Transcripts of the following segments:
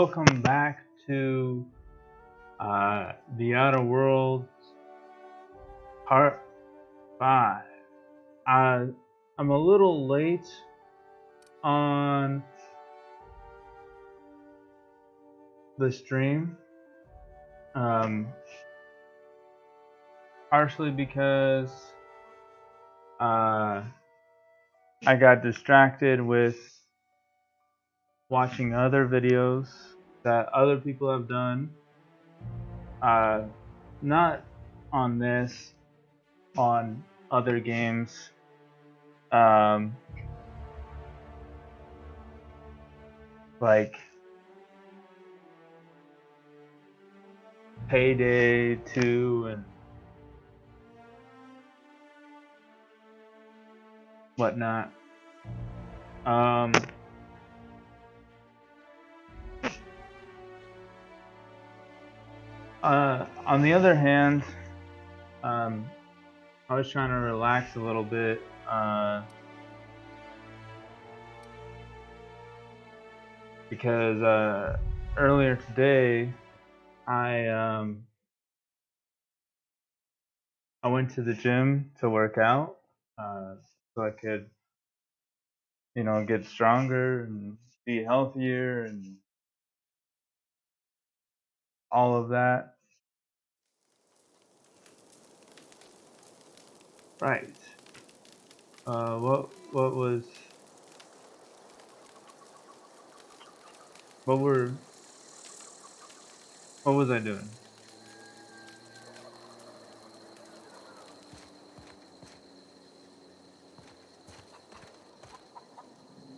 Welcome back to The Outer Worlds Part 5. I'm a little late on the stream, partially because I got distracted with watching other videos that other people have done. Not on this, on other games. Like Payday 2 and whatnot. On the other hand, I was trying to relax a little bit. Because earlier today, I went to the gym to work out, so I could, get stronger and be healthier and all of that. Right. What was what were what was I doing?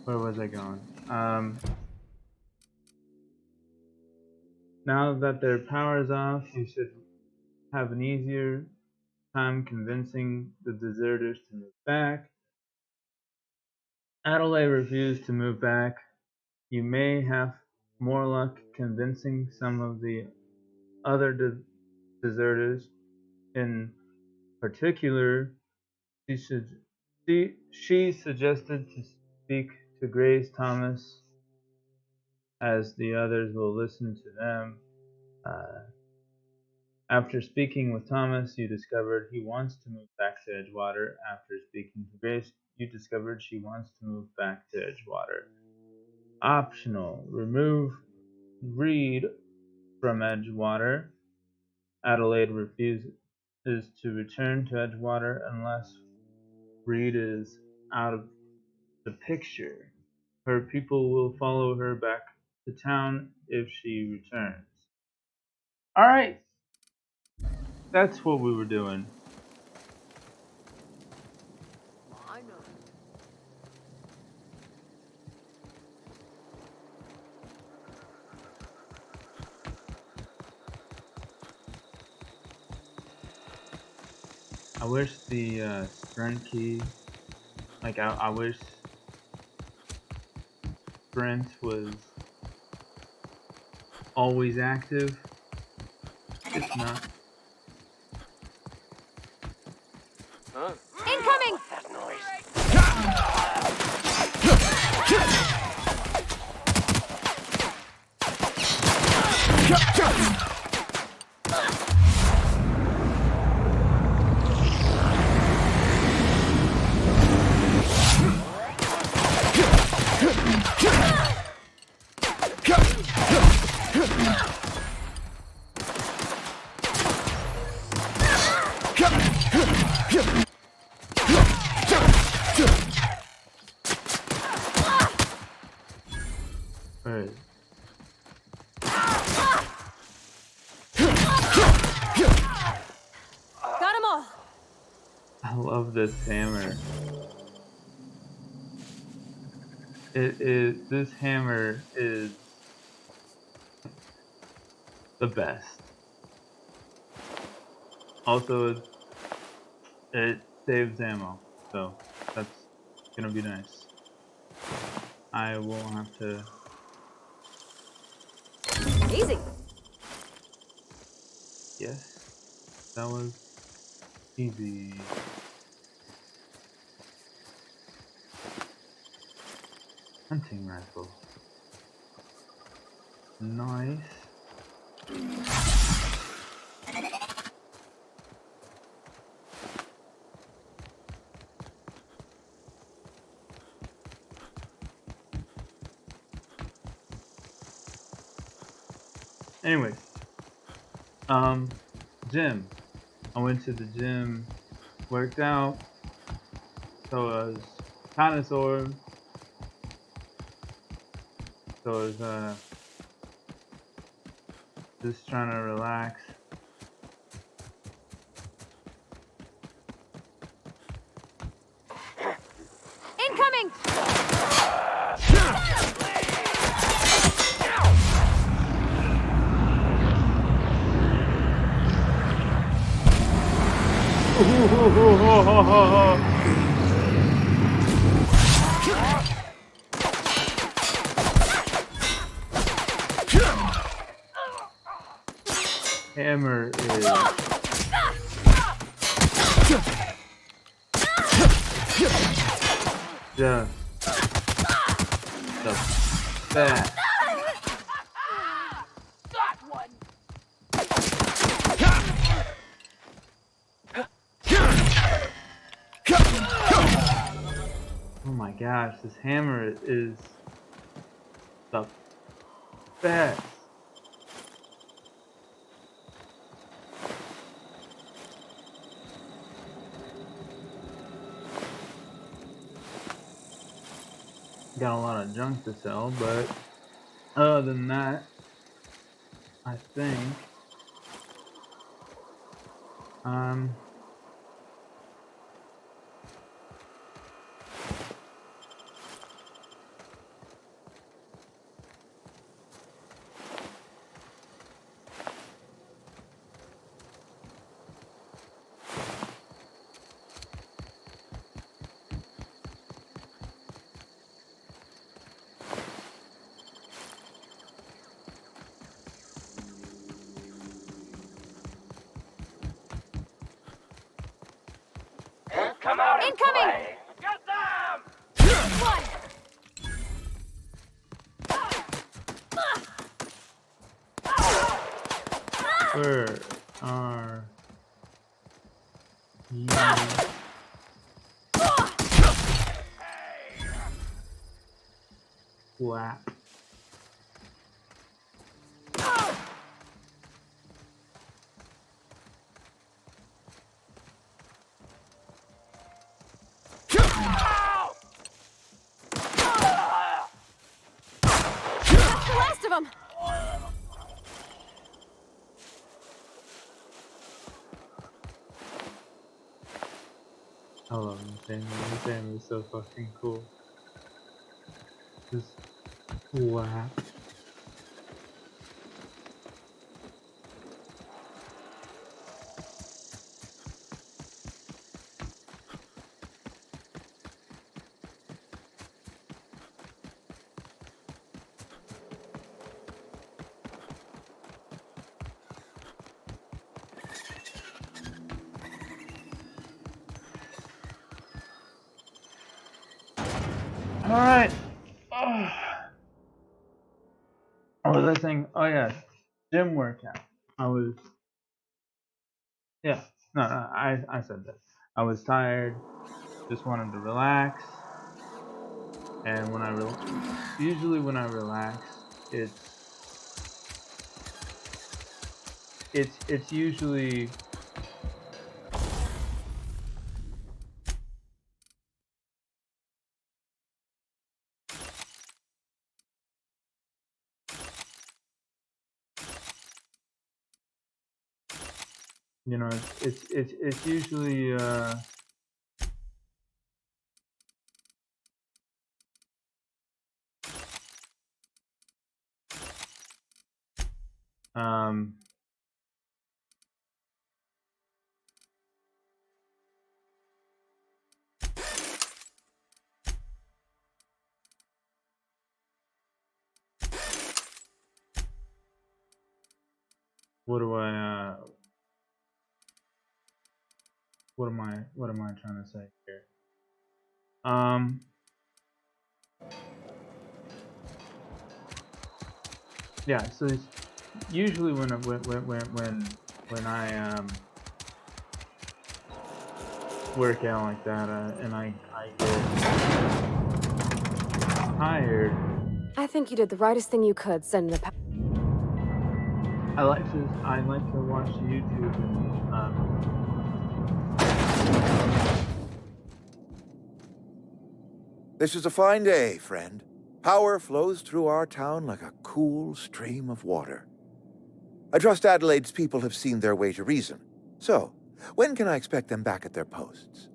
Where was I going? Now that their power is off, you should have an easier time convincing the deserters to move back. Adelaide refused to move back. You may have more luck convincing some of the other deserters. In particular, she suggested to speak to Grace Thomas, as the others will listen to them. After speaking with Thomas, you discovered he wants to move back to Edgewater. After speaking to Grace, you discovered she wants to move back to Edgewater. Optional. Remove Reed from Edgewater. Adelaide refuses to return to Edgewater unless Reed is out of the picture. Her people will follow her back to town if she returns. Alright, that's what we were doing. I wish the sprint key, I wish sprint was always active. It's not. Incoming! That noise. Alright. Got 'em all! I love this hammer. This hammer is the best. Also, it saves ammo, so that's gonna be nice. I won't have to. Easy. Yes, that was easy. Hunting rifle. Nice. Anyways, gym. I went to the gym, worked out, so I was kind of sore. So I was just trying to relax. Incoming! Hammer is just the best. Got one! Oh my gosh, this hammer is the best. Got a lot of junk to sell, but other than that, I think Come out and Incoming! play! Get them! One! where are you? Slap. That's the last of them! I love this game. This game is so fucking cool. Just slap. Alright. Oh. What was I saying? Oh yeah. Gym workout. I was yeah. No, I said that. I was tired, just wanted to relax. And when usually when I relax, it's usually you know it's usually um what do I what am I trying to say here? Um Yeah, so usually when I work out like that and I get tired, I think you did the rightest thing you could, sending the. I like to watch YouTube and This is a fine day, friend. Power flows through our town like a cool stream of water. I trust Adelaide's people have seen their way to reason. So, when can I expect them back at their posts?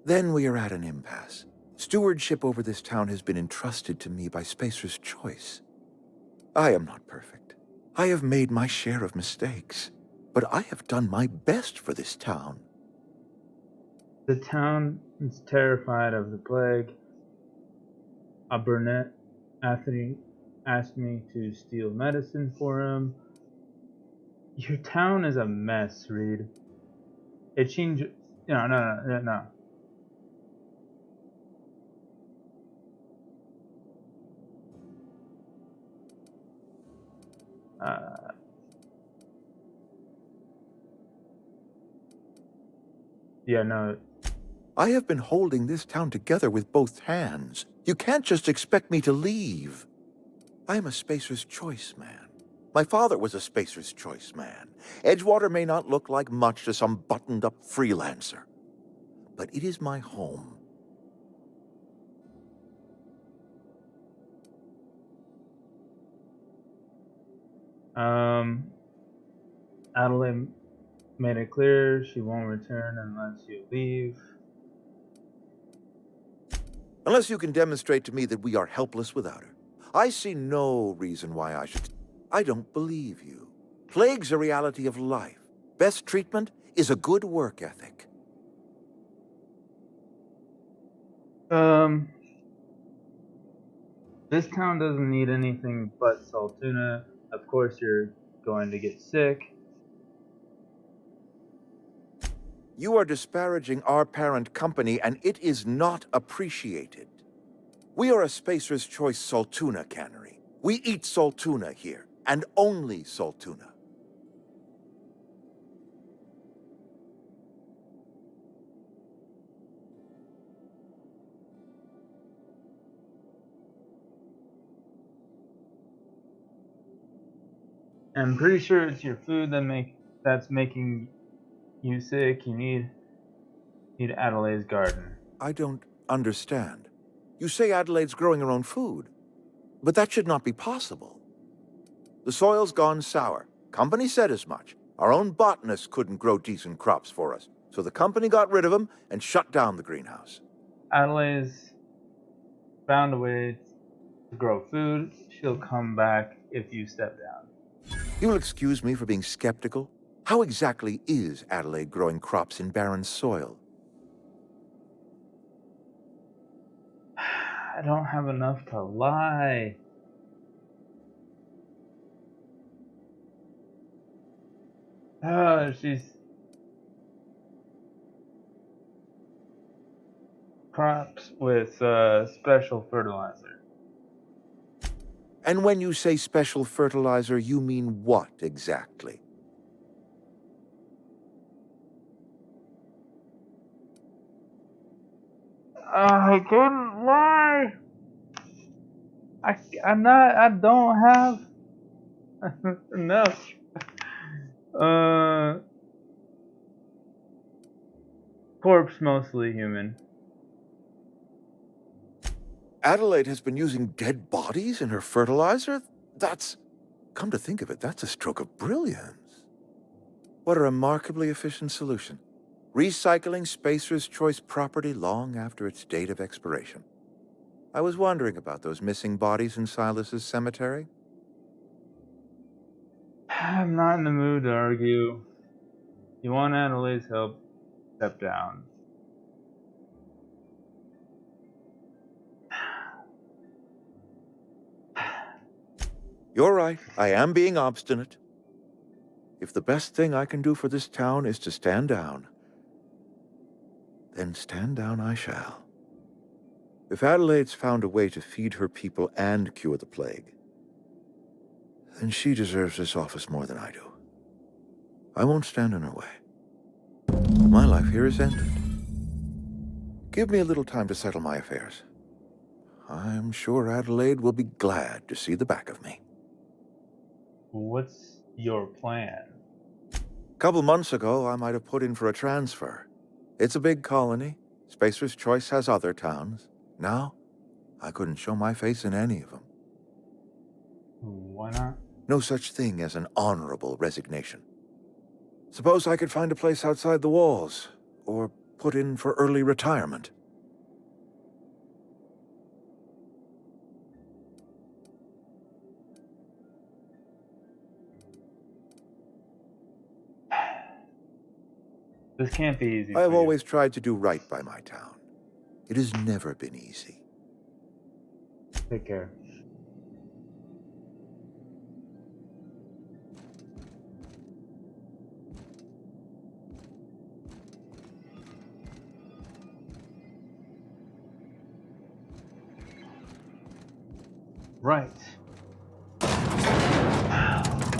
Then we are at an impasse. Stewardship over this town has been entrusted to me by Spacer's Choice. I am not perfect. I have made my share of mistakes, but I have done my best for this town. the town is terrified of the plague. A brunette Anthony asked me to steal medicine for him. Your town is a mess, Reed. It changed. No. Uh, yeah, no. I have been holding this town together with both hands. You can't just expect me to leave. I am a Spacer's Choice man. My father was a Spacer's Choice man. Edgewater may not look like much to some buttoned-up freelancer, but it is my home. Adelaide made it clear she won't return unless you leave. Unless you can demonstrate to me that we are helpless without her. I see no reason why I should... I don't believe you. Plague's a reality of life. Best treatment is a good work ethic. This town doesn't need anything but salt tuna. Of course you're going to get sick. You are disparaging our parent company, and it is not appreciated. We are a Spacer's Choice Saltuna cannery. We eat saltuna here, and only saltuna. I'm pretty sure it's your food that's making you sick. You need Adelaide's garden. I don't understand. You say Adelaide's growing her own food, but that should not be possible. The soil's gone sour. Company said as much. Our own botanist couldn't grow decent crops for us, so the company got rid of him and shut down the greenhouse. Adelaide's found a way to grow food. She'll come back if you step down. You will excuse me for being skeptical. How exactly is Adelaide growing crops in barren soil? I don't have enough to lie. She's crops with special fertilizer. And when you say special fertilizer, you mean what exactly? I couldn't lie. I don't have enough. Corpse mostly human. Adelaide has been using dead bodies in her fertilizer? Come to think of it, that's a stroke of brilliance. What a remarkably efficient solution. Recycling Spacer's Choice property long after its date of expiration. I was wondering about those missing bodies in Silas's cemetery. I'm not in the mood to argue. You want Adelaide's help? Step down. You're right, I am being obstinate. If the best thing I can do for this town is to stand down, then stand down I shall. If Adelaide's found a way to feed her people and cure the plague, then she deserves this office more than I do. I won't stand in her way. My life here is ended. Give me a little time to settle my affairs. I'm sure Adelaide will be glad to see the back of me. What's your plan? A couple months ago, I might have put in for a transfer. It's a big colony. Spacer's Choice has other towns. Now, I couldn't show my face in any of them. Why not? No such thing as an honorable resignation. Suppose I could find a place outside the walls, or put in for early retirement. This can't be easy. I have for you. always tried to do right by my town. It has never been easy. Take care. Right.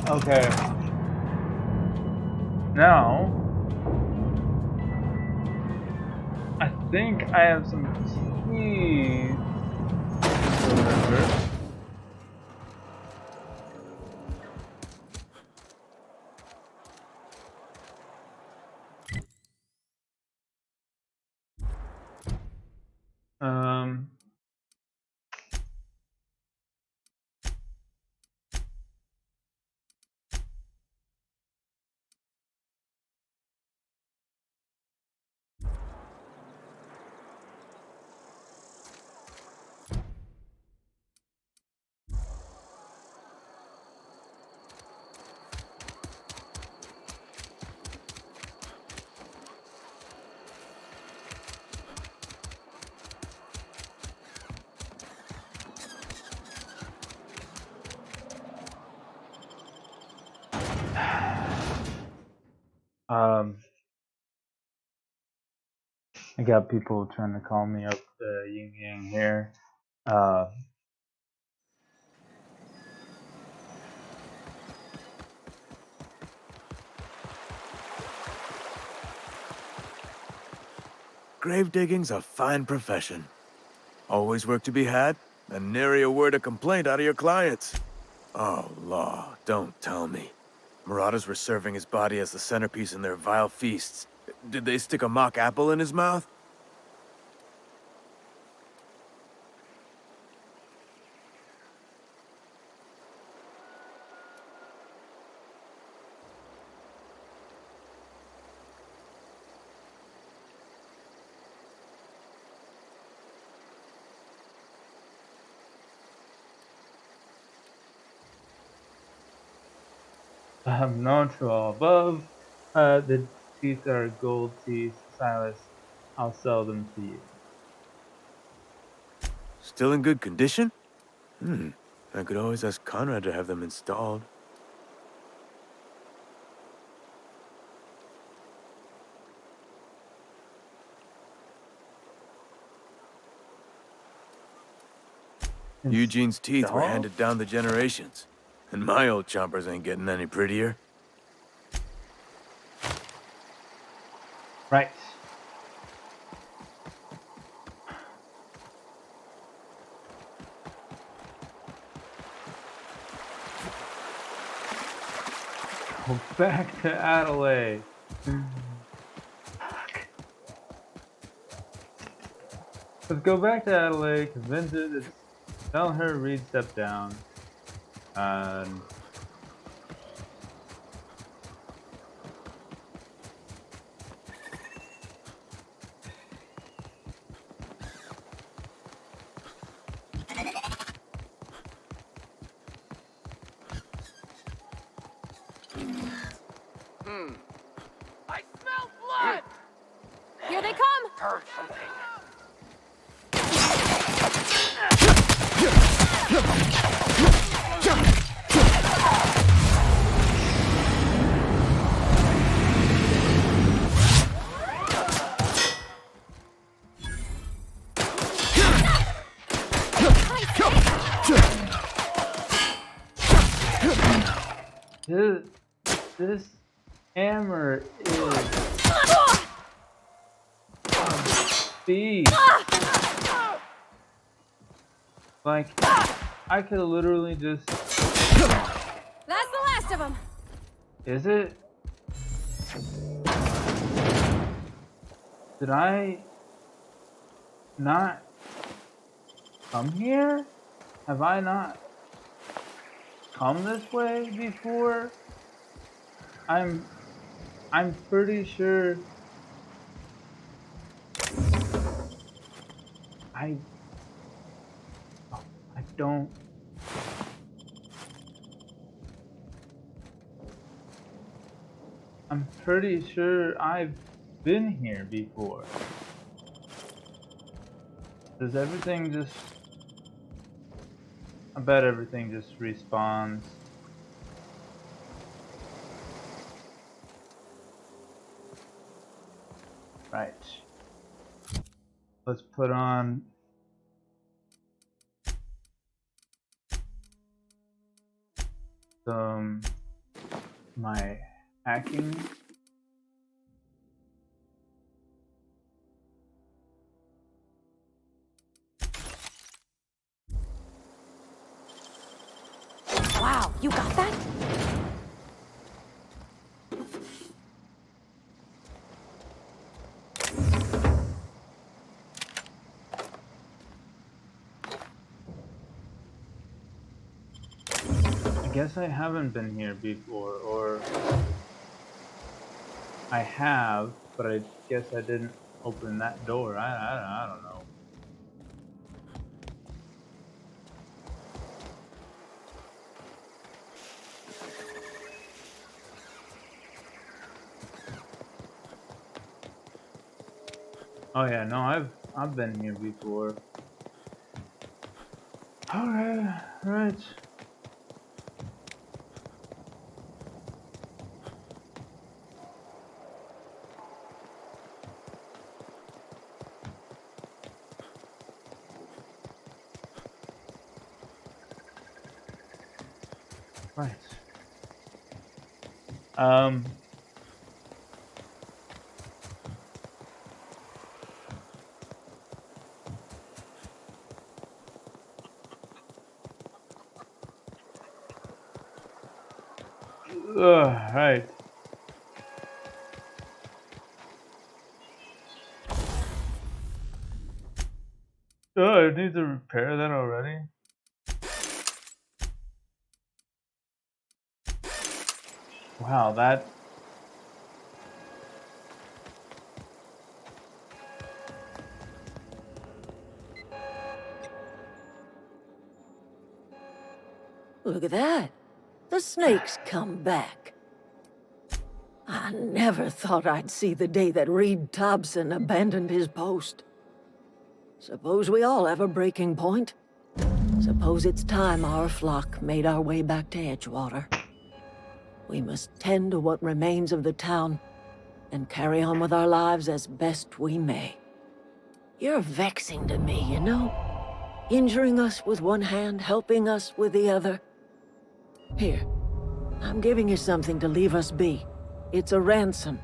Okay. Now, I think I have some keys to remember. Um. I got people trying to call me up, yin yang here. Grave digging's a fine profession. Always work to be had, and nary a word of complaint out of your clients. Oh, law, don't tell me. Marauders were serving his body as the centerpiece in their vile feasts. Did they stick a mock apple in his mouth? I have no to all above. The teeth are gold teeth. Silas, I'll sell them to you. Still in good condition? I could always ask Conrad to have them installed. Eugene's teeth were handed down the generations, and my old chompers ain't getting any prettier. Right. Go back to Adelaide. Fuck. Let's go back to Adelaide, convince her to tell her Reed stepped down. And I smell blood! Here they come! Heard something. This hammer is beast. Like, I could literally just. That's the last of them. Is it? Did I not come here? Have I not come this way before? I'm pretty sure I don't. I'm pretty sure I've been here before. Does everything just... I bet everything just respawns. Right. Let's put on my hacking. Wow, you got that? I guess I haven't been here before, or I have, but I guess I didn't open that door. I don't know. Oh yeah, no, I've been here before. All right. Right. Right. Oh, I need to repair that already. Wow, that. Look at that. The snake's come back. I never thought I'd see the day that Reed Thompson abandoned his post. Suppose we all have a breaking point. Suppose it's time our flock made our way back to Edgewater. We must tend to what remains of the town and carry on with our lives as best we may. You're vexing to me, you know? Injuring us with one hand, helping us with the other. Here, I'm giving you something to leave us be. It's a ransom,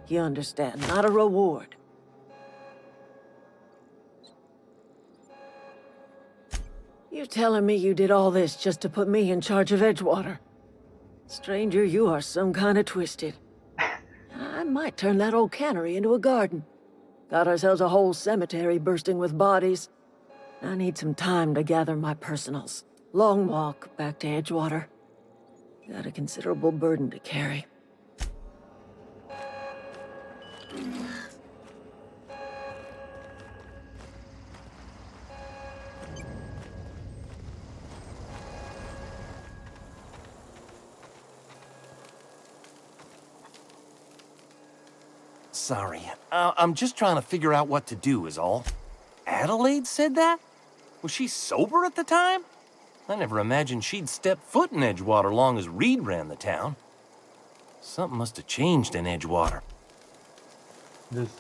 you understand, not a reward. You telling me you did all this just to put me in charge of Edgewater? Stranger, you are some kind of twisted. I might turn that old cannery into a garden. Got ourselves a whole cemetery bursting with bodies. I need some time to gather my personals. Long walk back to Edgewater. Got a considerable burden to carry. Sorry, I'm just trying to figure out what to do is all. Adelaide said that? Was she sober at the time? I never imagined she'd step foot in Edgewater long as Reed ran the town. Something must have changed in Edgewater. Just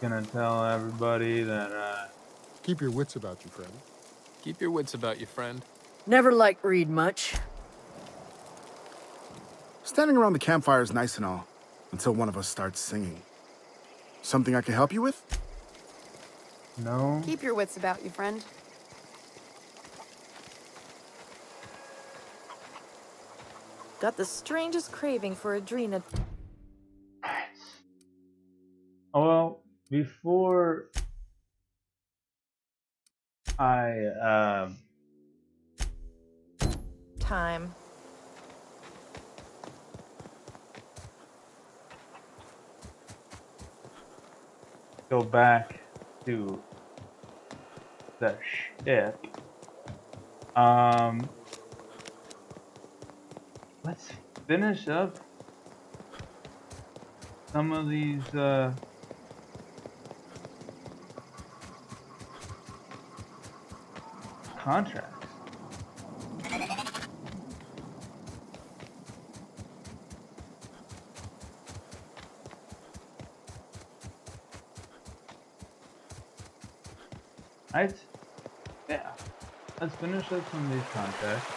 gonna tell everybody that, Keep your wits about you, friend. Keep your wits about you, friend. Never liked Reed much. Standing around the campfire is nice and all, until one of us starts singing. Something I can help you with? No. Keep your wits about you, friend. Got the strangest craving for Adrena. Oh, well, before I Time. go back to the ship, let's finish up some of these contracts. Right? Yeah. Let's finish up some of these contracts.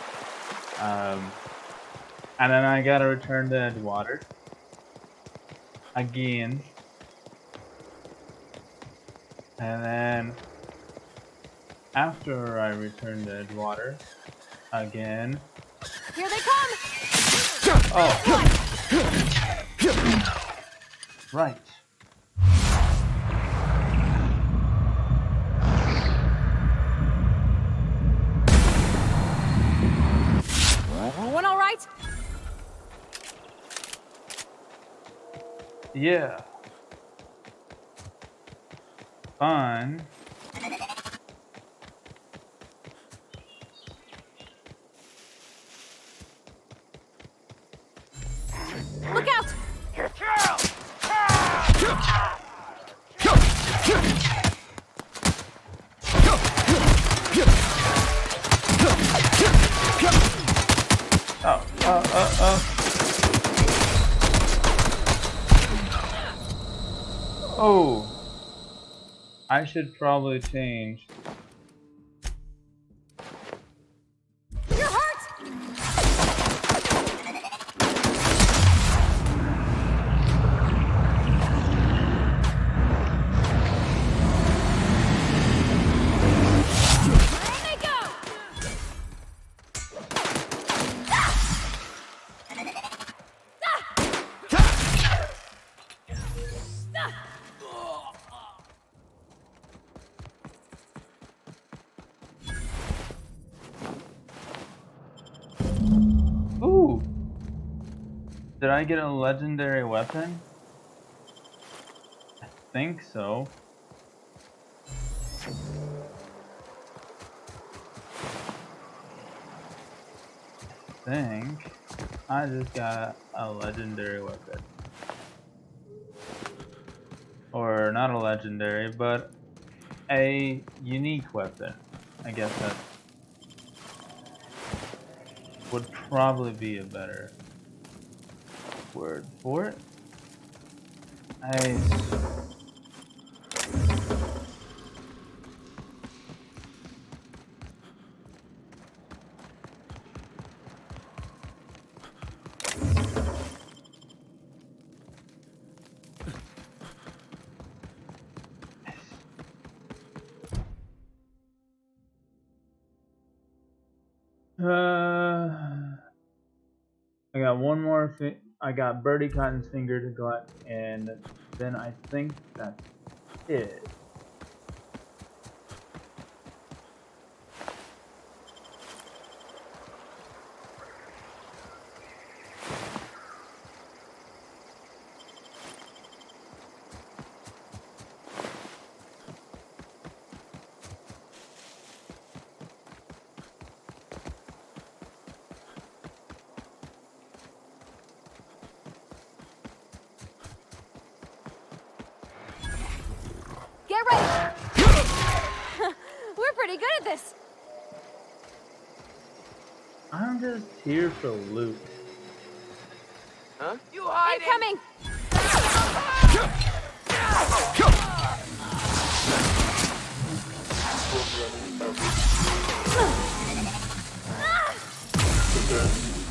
And then I gotta return to Edgewater. Again. And then after I return to Edgewater, again. Here they come! Oh. Right. Everyone all right? Yeah. Fun. Look out! Oh. I should probably change. You're hurt! There they go! Ooh. Did I get a legendary weapon? I think so. I think I just got a legendary weapon. Or not a legendary, but a unique weapon. I guess that would probably be a better word for it. I got one more I got Birdie Cotton's finger to collect, and then I think that's it. Get ready! We're pretty good at this. I'm just here for loot. Huh? You hide Incoming!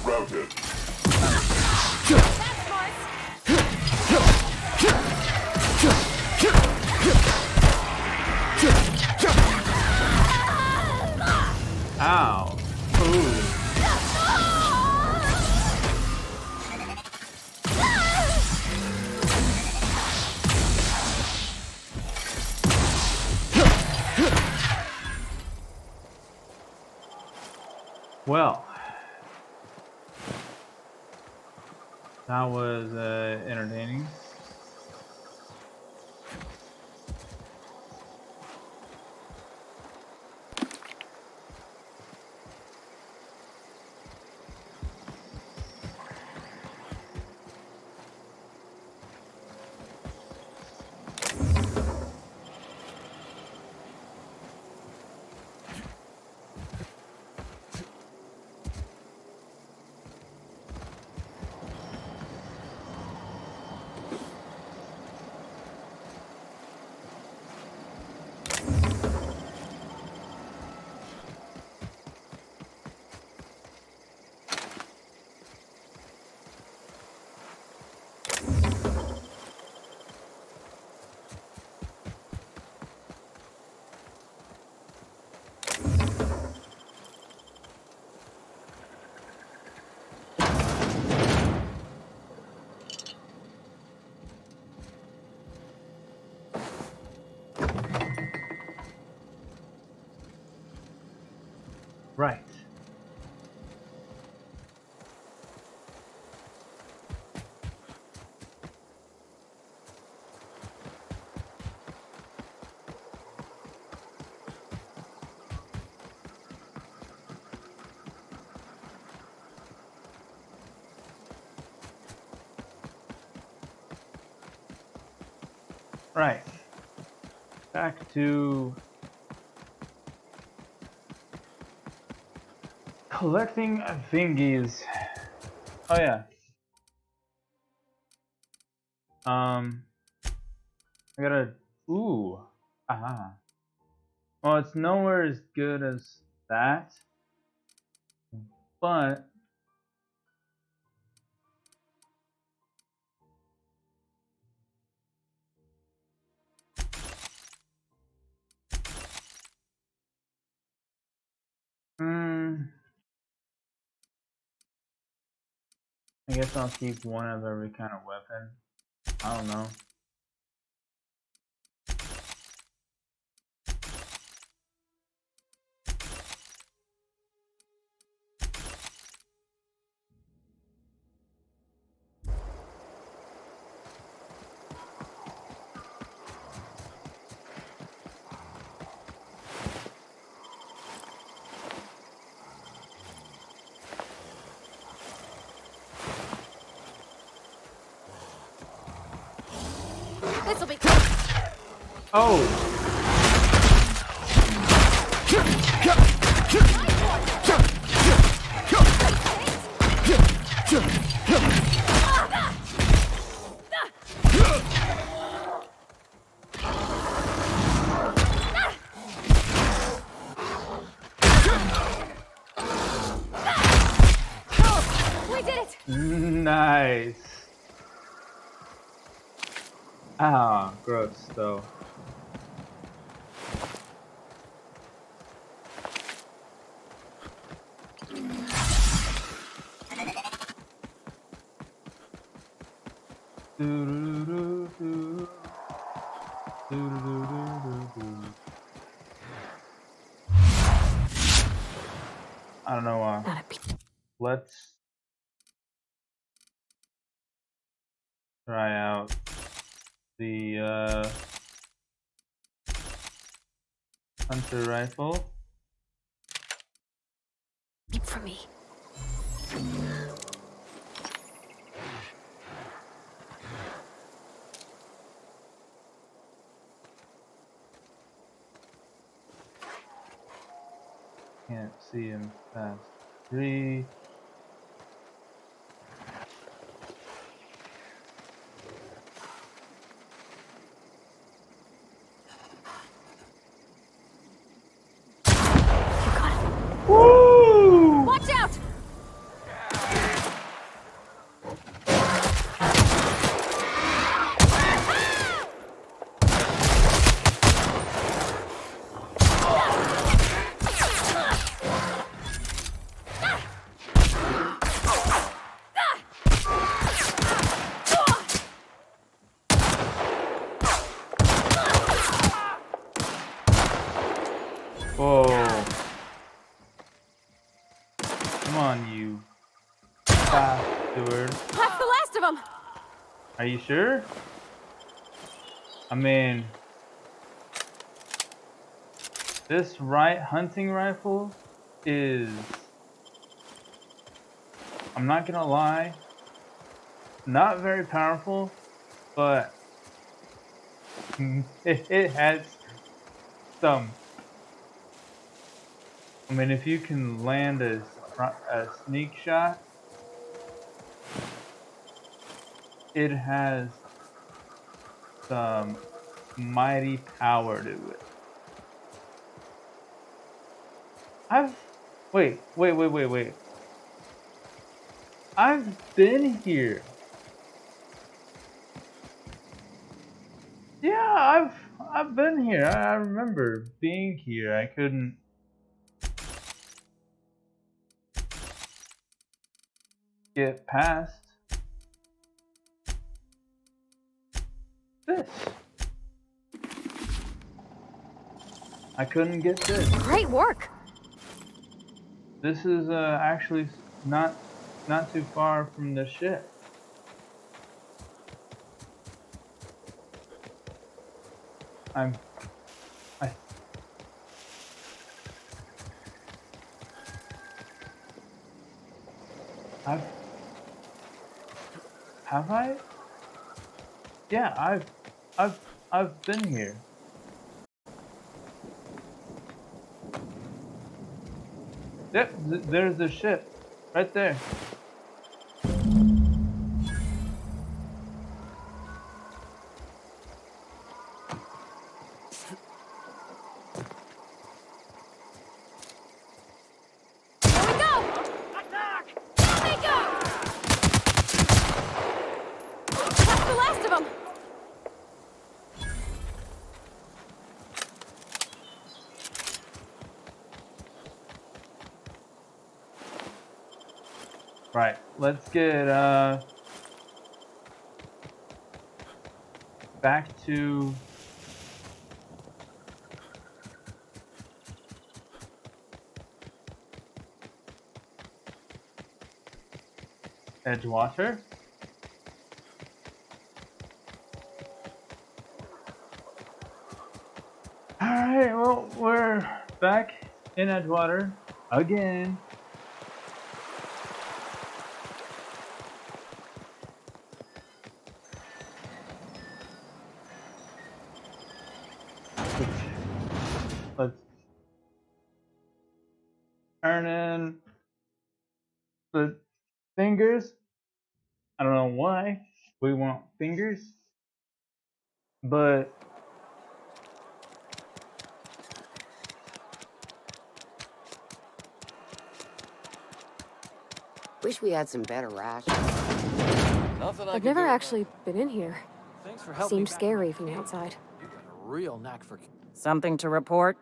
Routed. Well, that was entertaining. Right. Right. Back to collecting thingies. Oh yeah. I gotta. Ooh. Aha. Well, it's nowhere as good as that, but I guess I'll keep one of every kind of weapon. I don't know. This'll be. Oh! We did it! Nice. Ah, gross though. Do-do-do-do-do. Do-do-do-do-do-do. I don't know. Let's try out the hunter rifle. Keep for me. Can't see him past 3. Woo! Watch out! them. Are you sure? I mean, this hunting rifle is, I'm not gonna lie, not very powerful, but it has some. I mean, if you can land a sneak shot, it has some mighty power to it. Wait. I've been here. Yeah, I've been here. I remember being here. I couldn't get past this. I couldn't get this. Great work. This is actually not too far from the ship. Have I? Yeah, I've been here. Yep, there's the ship right there. Right, let's get back to Edgewater. Alright, well, we're back in Edgewater again. Let's turn in the fingers. I don't know why we want fingers, but Wish we had some better rations. I've never actually been in here. Thanks for helping. Seemed scary from the outside. You got a real knack for. Something to report?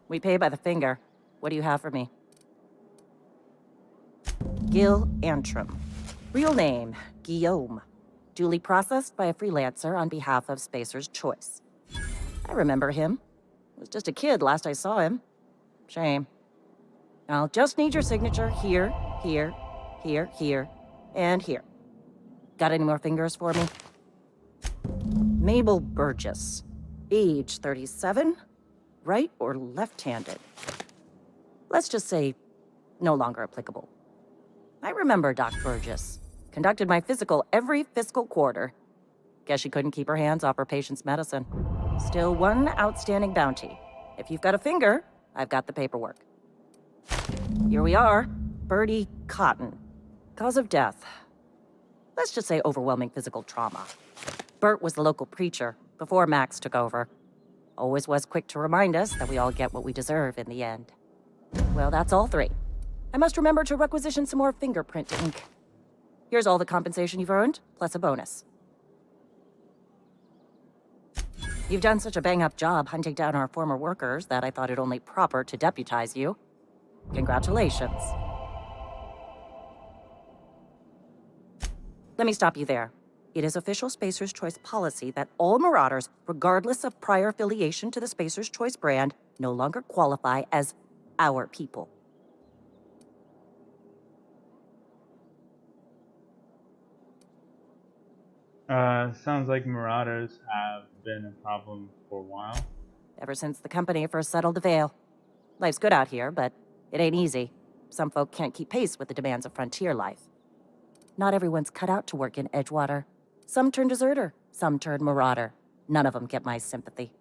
We pay by the finger. What do you have for me? Gil Antrim. Real name, Guillaume. Duly processed by a freelancer on behalf of Spacer's Choice. I remember him. Was just a kid last I saw him. Shame. I'll just need your signature here, here, here, here, and here. Got any more fingers for me? Mabel Burgess. Age 37. Right or left-handed? Let's just say no longer applicable. I remember Doc Burgess. Conducted my physical every fiscal quarter. Guess she couldn't keep her hands off her patient's medicine. Still one outstanding bounty. If you've got a finger, I've got the paperwork. Here we are. Bertie Cotton. Cause of death. Let's just say overwhelming physical trauma. Bert was the local preacher before Max took over. Always was quick to remind us that we all get what we deserve in the end. Well, that's all three. I must remember to requisition some more fingerprint ink. Here's all the compensation you've earned, plus a bonus. You've done such a bang-up job hunting down our former workers that I thought it only proper to deputize you. Congratulations. Let me stop you there. It is official Spacer's Choice policy that all Marauders, regardless of prior affiliation to the Spacer's Choice brand, no longer qualify as our people. Sounds like marauders have been a problem for a while. Ever since the company first settled the Vale. Life's good out here, but it ain't easy. Some folk can't keep pace with the demands of frontier life. Not everyone's cut out to work in Edgewater. Some turn deserter, some turn marauder. None of them get my sympathy.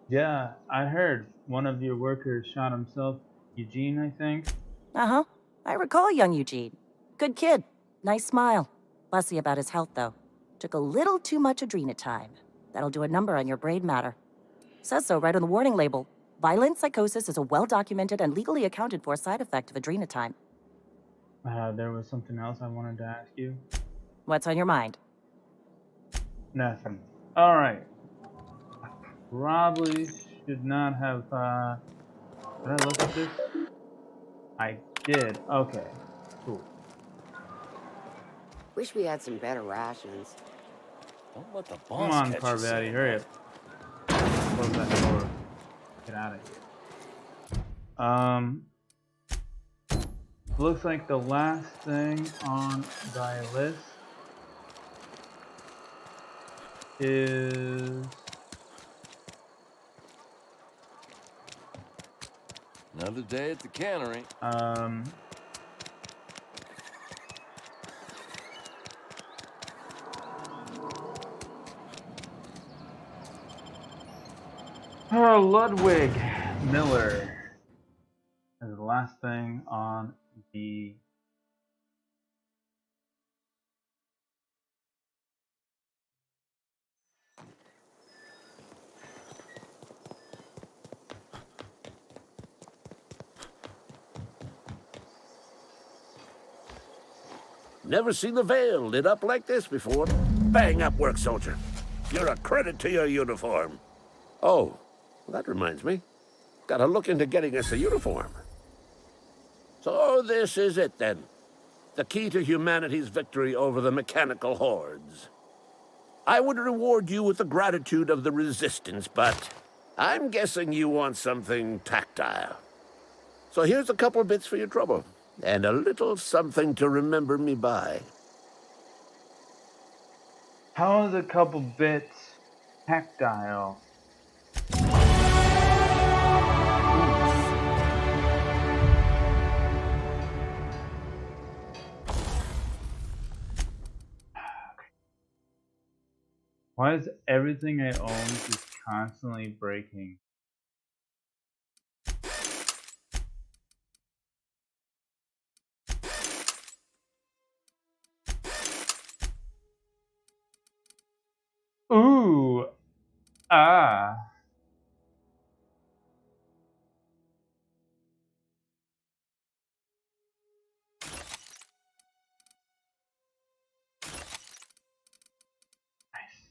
Yeah, I heard one of your workers shot himself. Eugene, I think. Uh-huh. I recall young Eugene. Good kid. Nice smile. Fussy about his health, though. Took a little too much adrenatime. That'll do a number on your brain matter. Says so right on the warning label. Violent psychosis is a well-documented and legally accounted for side effect of adrenatime. There was something else I wanted to ask you. What's on your mind? Nothing. Alright. Probably should not have, did I look at this? I did. Okay. Cool. Wish we had some better rations. Don't let the boss Come on, catch you Parvati, saying hurry that. up. Close that door. Get out of here. Looks like the last thing on thy list is Another day at the cannery. Ludwig Miller is the last thing on the Never seen the Vale lit up like this before. Bang up work, soldier. You're a credit to your uniform. Oh, that reminds me. Gotta look into getting us a uniform. So this is it, then. The key to humanity's victory over the mechanical hordes. I would reward you with the gratitude of the Resistance, but I'm guessing you want something tactile. So here's a couple bits for your trouble. And a little something to remember me by. How is a couple bits tactile? Why is everything I own just constantly breaking? Ooh. Ah. Nice.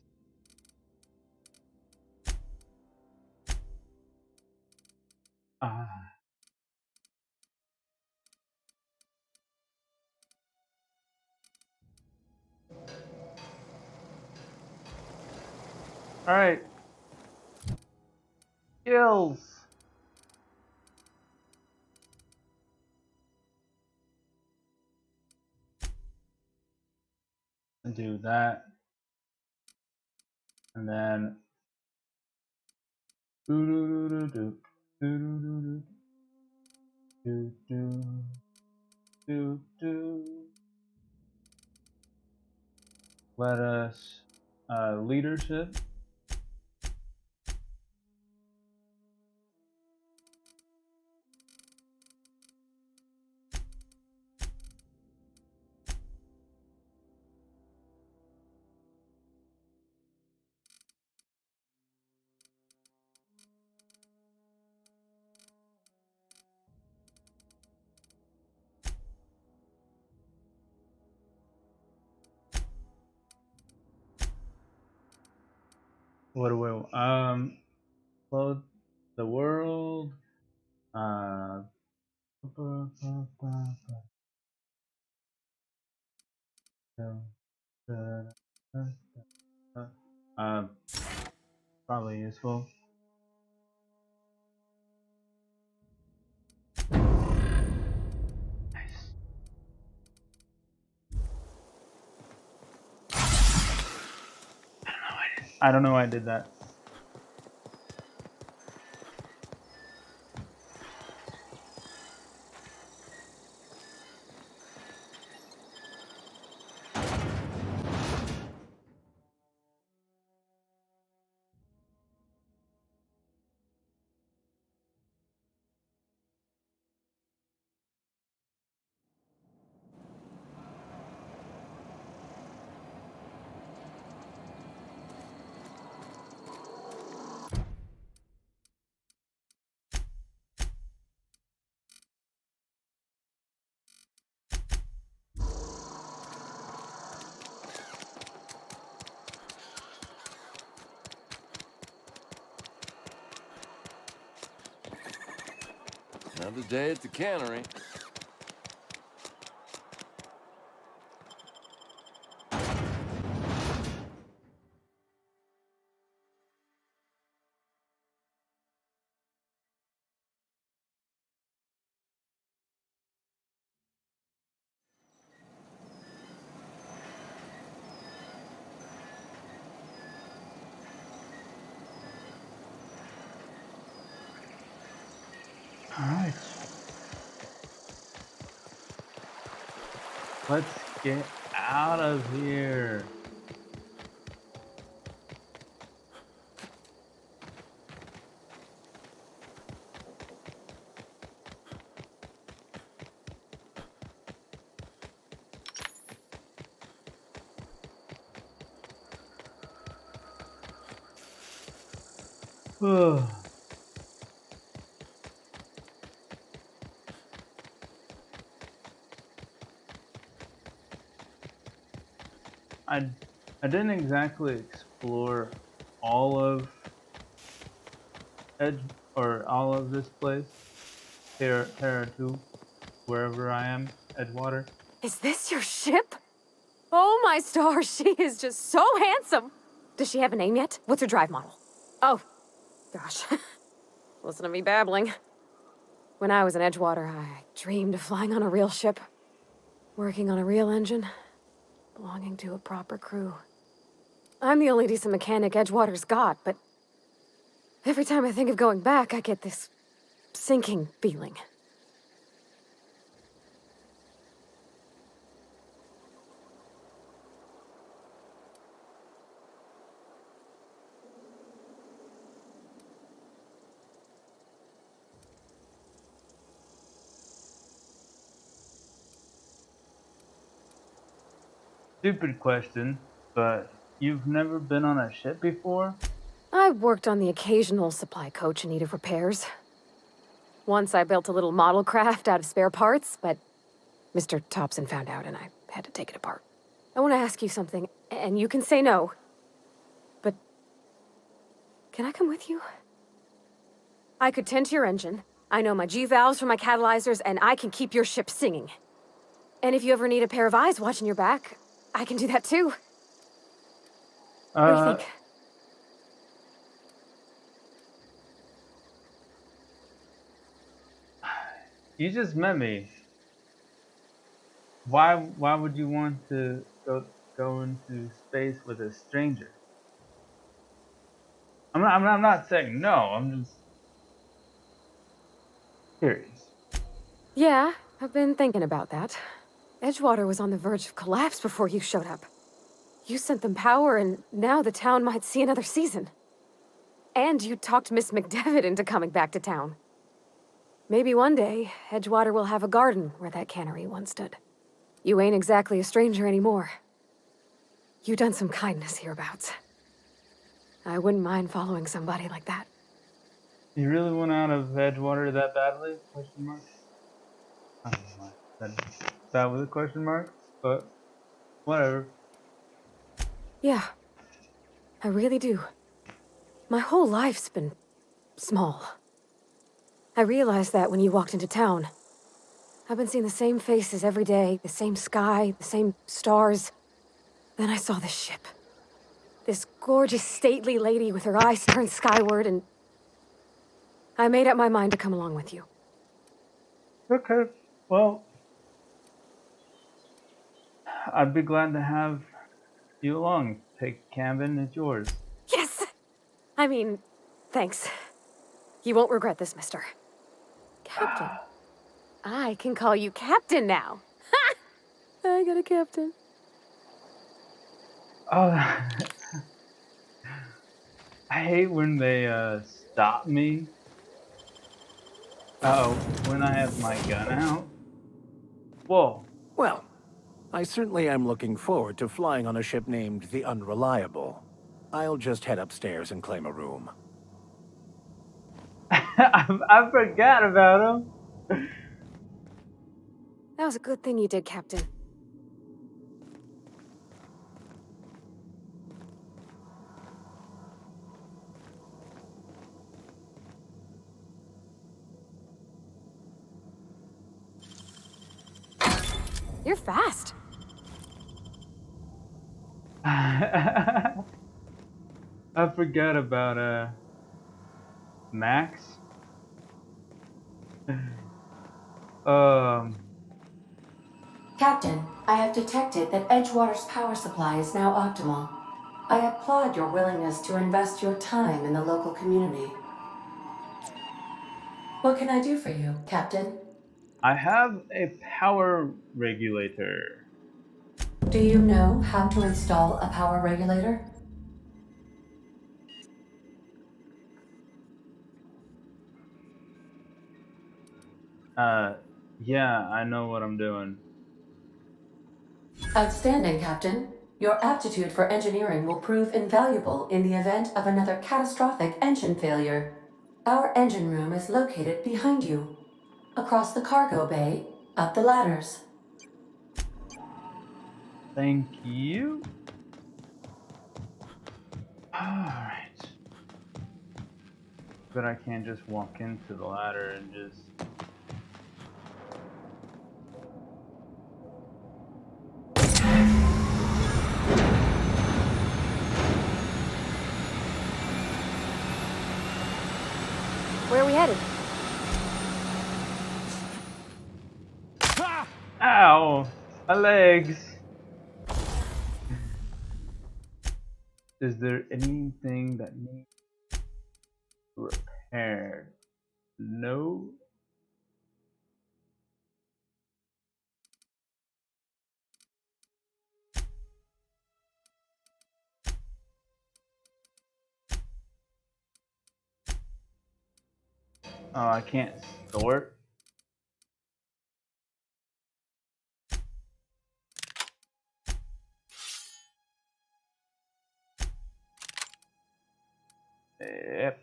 Ah. All right. Skills. Do that. And then let us leadership. What do we load the world. Probably useful. Nice. I don't know why I did that. Another day at the cannery. Alright. Let's get out of here. I didn't exactly explore all of all of this place. Terra 2, wherever I am, Edgewater. Is this your ship? Oh my stars, she is just so handsome. Does she have a name yet? What's her drive model? Oh, gosh. Listen to me babbling. When I was in Edgewater, I dreamed of flying on a real ship, working on a real engine, belonging to a proper crew. I'm the only decent mechanic Edgewater's got, but every time I think of going back, I get this sinking feeling. Stupid question, but you've never been on a ship before? I worked on the occasional supply coach in need of repairs. Once I built a little model craft out of spare parts, but Mr. Thompson found out and I had to take it apart. I want to ask you something, and you can say no. But can I come with you? I could tend to your engine. I know my G-valves from my catalyzers, and I can keep your ship singing. And if you ever need a pair of eyes watching your back, I can do that too. What do you think? You just met me. Why would you want to go into space with a stranger? I'm not saying no. I'm just curious. Yeah, I've been thinking about that. Edgewater was on the verge of collapse before you showed up. You sent them power, and now the town might see another season. And you talked Miss McDevitt into coming back to town. Maybe one day, Edgewater will have a garden where that cannery once stood. You ain't exactly a stranger anymore. You done some kindness hereabouts. I wouldn't mind following somebody like that. You really went out of Edgewater that badly? Question mark. I don't know why I said that with a question mark, but whatever. Yeah, I really do. My whole life's been small. I realized that when you walked into town. I've been seeing the same faces every day, the same sky, the same stars. Then I saw this ship. This gorgeous, stately lady with her eyes turned skyward, and I made up my mind to come along with you. Okay, well, I'd be glad to have you along. Take Camden, it's yours. I mean, thanks. You won't regret this, mister. Captain. I can call you Captain now. Ha! I got a captain. Oh, I hate when they stop me. Oh, when I have my gun out. Whoa. Well, I certainly am looking forward to flying on a ship named the Unreliable. I'll just head upstairs and claim a room. I forgot about him. That was a good thing you did, Captain. You're fast. I forgot about Max. Captain, I have detected that Edgewater's power supply is now optimal. I applaud your willingness to invest your time in the local community. What can I do for you, Captain? I have a power regulator. Do you know how to install a power regulator? Yeah, I know what I'm doing. Outstanding, Captain. Your aptitude for engineering will prove invaluable in the event of another catastrophic engine failure. Our engine room is located behind you. Across the cargo bay, up the ladders. Thank you. Alright. But I can't just walk into the ladder and just... Where are we headed? Ow! My legs! Is there anything that needs repaired? No. Oh, I can't sort. Yep.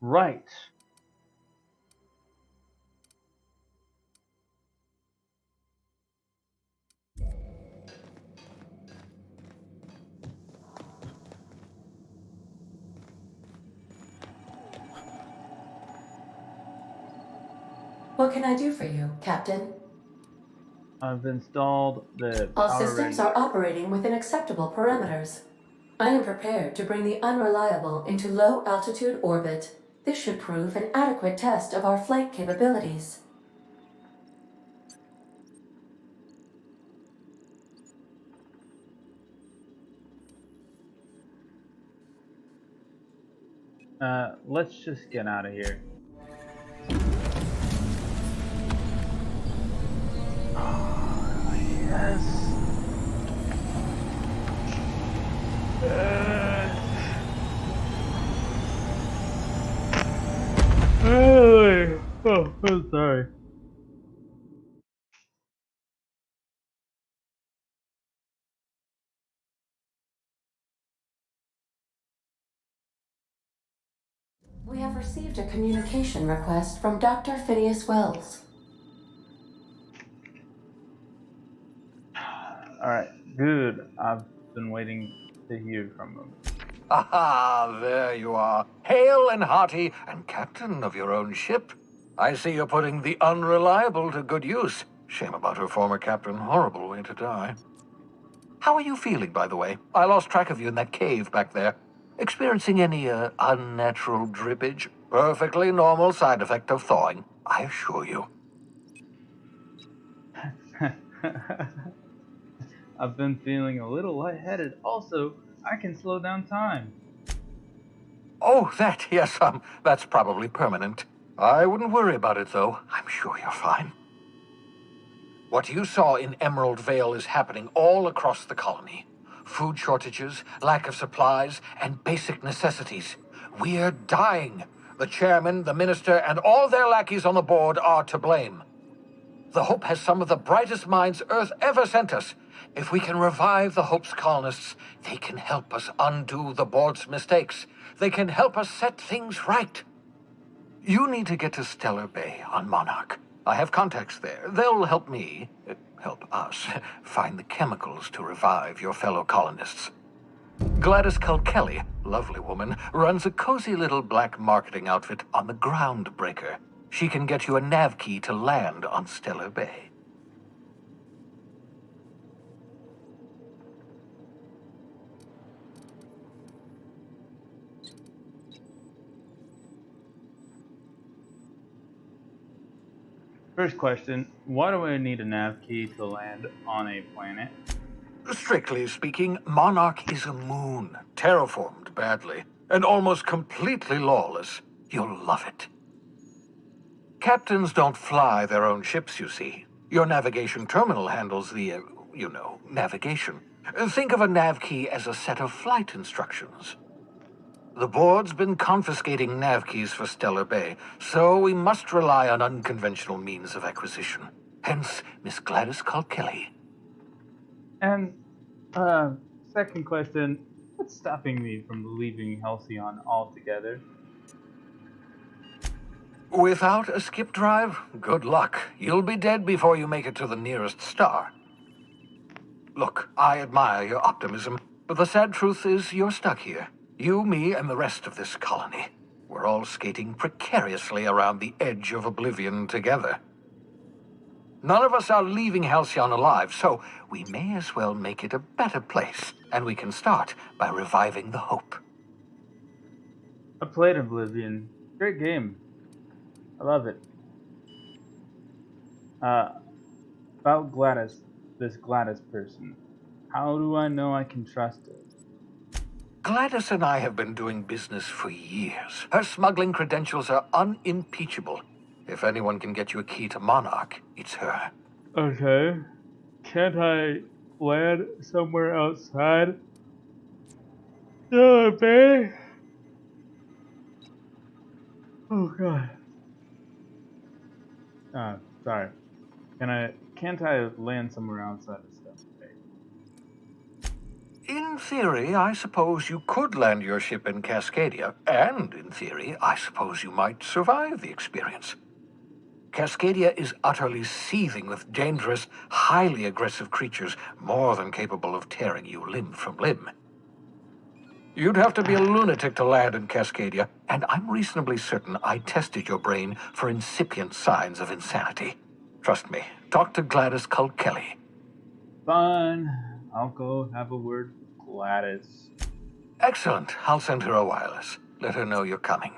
Right. What can I do for you, Captain? I've installed the All power systems are operating within acceptable parameters. I am prepared to bring the Unreliable into low-altitude orbit. This should prove an adequate test of our flight capabilities. Let's just get out of here. Oh, yes. Oh, I'm sorry. We have received a communication request from Dr. Phineas Wells. Alright, good. I've been waiting to hear from him. Aha, there you are. Hale and hearty, and captain of your own ship. I see you're putting the Unreliable to good use. Shame about her former captain. Horrible way to die. How are you feeling, by the way? I lost track of you in that cave back there. Experiencing any, unnatural drippage? Perfectly normal side effect of thawing, I assure you. I've been feeling a little lightheaded. Also, I can slow down time. Oh, that, yes, that's probably permanent. I wouldn't worry about it, though. I'm sure you're fine. What you saw in Emerald Vale is happening all across the colony. Food shortages, lack of supplies, and basic necessities. We're dying. The chairman, the minister, and all their lackeys on the board are to blame. The Hope has some of the brightest minds Earth ever sent us. If we can revive the Hope's colonists, they can help us undo the board's mistakes. They can help us set things right. You need to get to Stellar Bay on Monarch. I have contacts there. They'll help me, help us, find the chemicals to revive your fellow colonists. Gladys Culkelly, lovely woman, runs a cozy little black marketing outfit on the Groundbreaker. She can get you a nav key to land on Stellar Bay. First question, why do I need a nav key to land on a planet? Strictly speaking, Monarch is a moon, terraformed badly, and almost completely lawless. You'll love it. Captains don't fly their own ships, you see. Your navigation terminal handles the, navigation. Think of a nav key as a set of flight instructions. The board's been confiscating nav keys for Stellar Bay, so we must rely on unconventional means of acquisition. Hence, Miss Gladys Culkelly. And, second question, what's stopping me from leaving Halcyon altogether? Without a skip drive, good luck. You'll be dead before you make it to the nearest star. Look, I admire your optimism, but the sad truth is you're stuck here. You, me, and the rest of this colony. We're all skating precariously around the edge of oblivion together. None of us are leaving Halcyon alive, so we may as well make it a better place, and we can start by reviving the Hope. I played Oblivion. Great game. I love it. About Gladys, this Gladys person. How do I know I can trust her? Gladys and I have been doing business for years. Her smuggling credentials are unimpeachable. If anyone can get you a key to Monarch, it's her. Okay. Can't I land somewhere outside? No, babe. Oh god. Sorry. Can't I land somewhere outside of stuff? In theory, I suppose you could land your ship in Cascadia, and in theory, I suppose you might survive the experience. Cascadia is utterly seething with dangerous, highly aggressive creatures more than capable of tearing you limb from limb. You'd have to be a lunatic to land in Cascadia, and I'm reasonably certain I tested your brain for incipient signs of insanity. Trust me, talk to Gladys Culkelly. Fine. I'll go have a word with Gladys. Excellent. I'll send her a wireless. Let her know you're coming.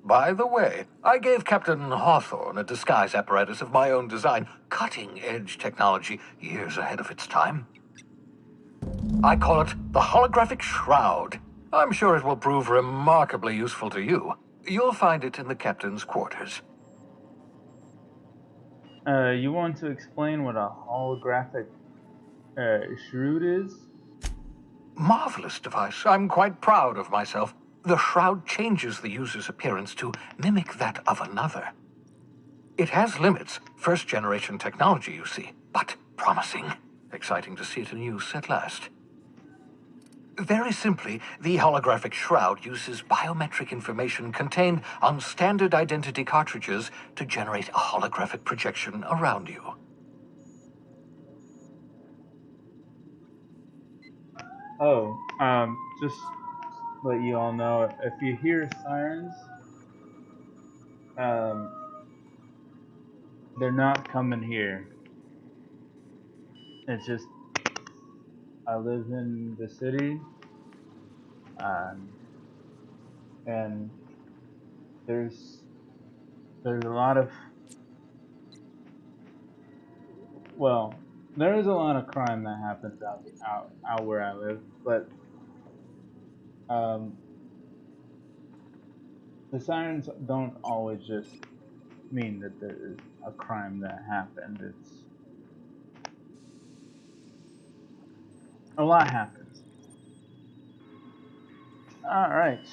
By the way, I gave Captain Hawthorne a disguise apparatus of my own design, cutting-edge technology years ahead of its time. I call it the Holographic Shroud. I'm sure it will prove remarkably useful to you. You'll find it in the captain's quarters. You want to explain what a holographic shroud is? Marvelous device. I'm quite proud of myself. The shroud changes the user's appearance to mimic that of another. It has limits, first-generation technology, you see, but promising. Exciting to see it in use at last. Very simply, the holographic shroud uses biometric information contained on standard identity cartridges to generate a holographic projection around you. Oh, just let you all know, if you hear sirens, they're not coming here. It's just, I live in the city, and there's a lot of, well, there is a lot of crime that happens out where I live, but The sirens don't always just mean that there is a crime that happened. It's a lot happens. All right.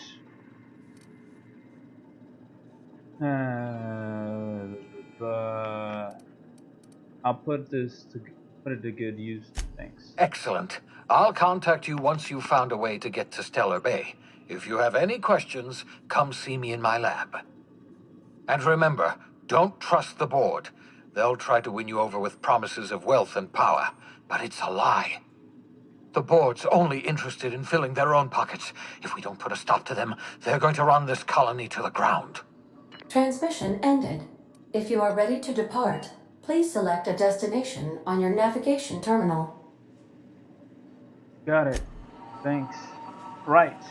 I'll put it to good use. Thanks. Excellent. I'll contact you once you've found a way to get to Stellar Bay. If you have any questions, come see me in my lab. And remember, don't trust the board. They'll try to win you over with promises of wealth and power, but it's a lie. The board's only interested in filling their own pockets. If we don't put a stop to them, they're going to run this colony to the ground. Transmission ended. If you are ready to depart, please select a destination on your navigation terminal. Got it. Thanks. Right.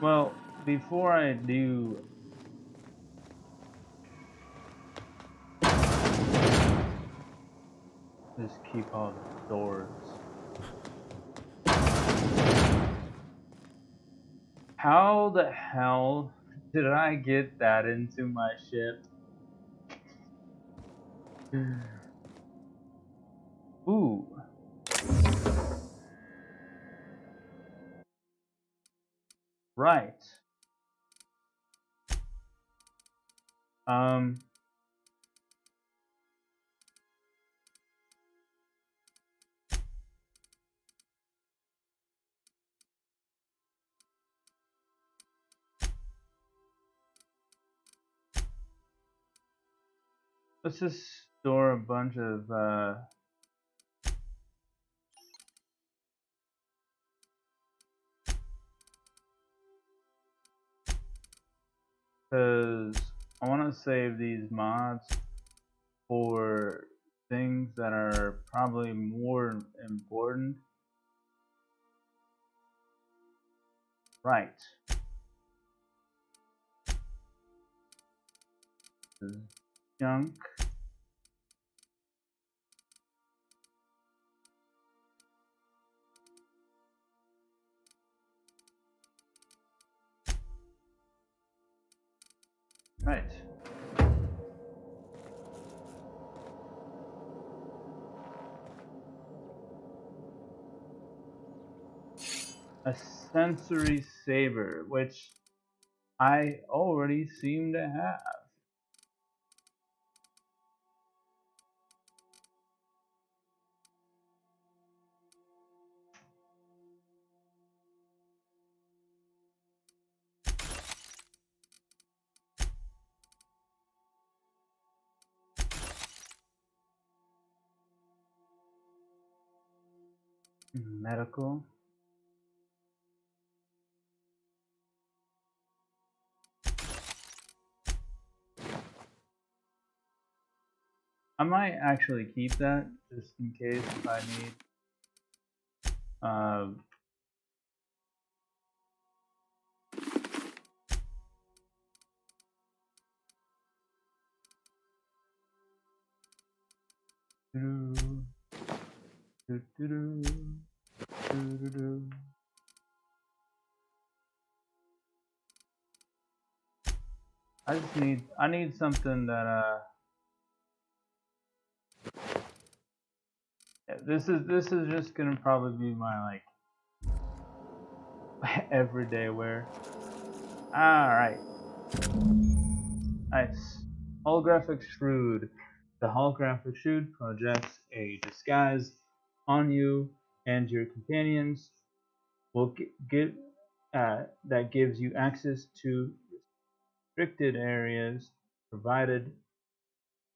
Well, before I do... Just keep all the doors. How the hell did I get that into my ship? Ooh. Right. Let's just store a bunch of, because I want to save these mods for things that are probably more important. Right. Junk. Right. A sensory saber, which I already seem to have. Medical. I might actually keep that just in case if I need. I need something that this is just gonna probably be my everyday wear. Alright. Nice. Holographic Shroud. The holographic shroud projects a disguise on you and your companions. Will get that gives you access to restricted areas, provided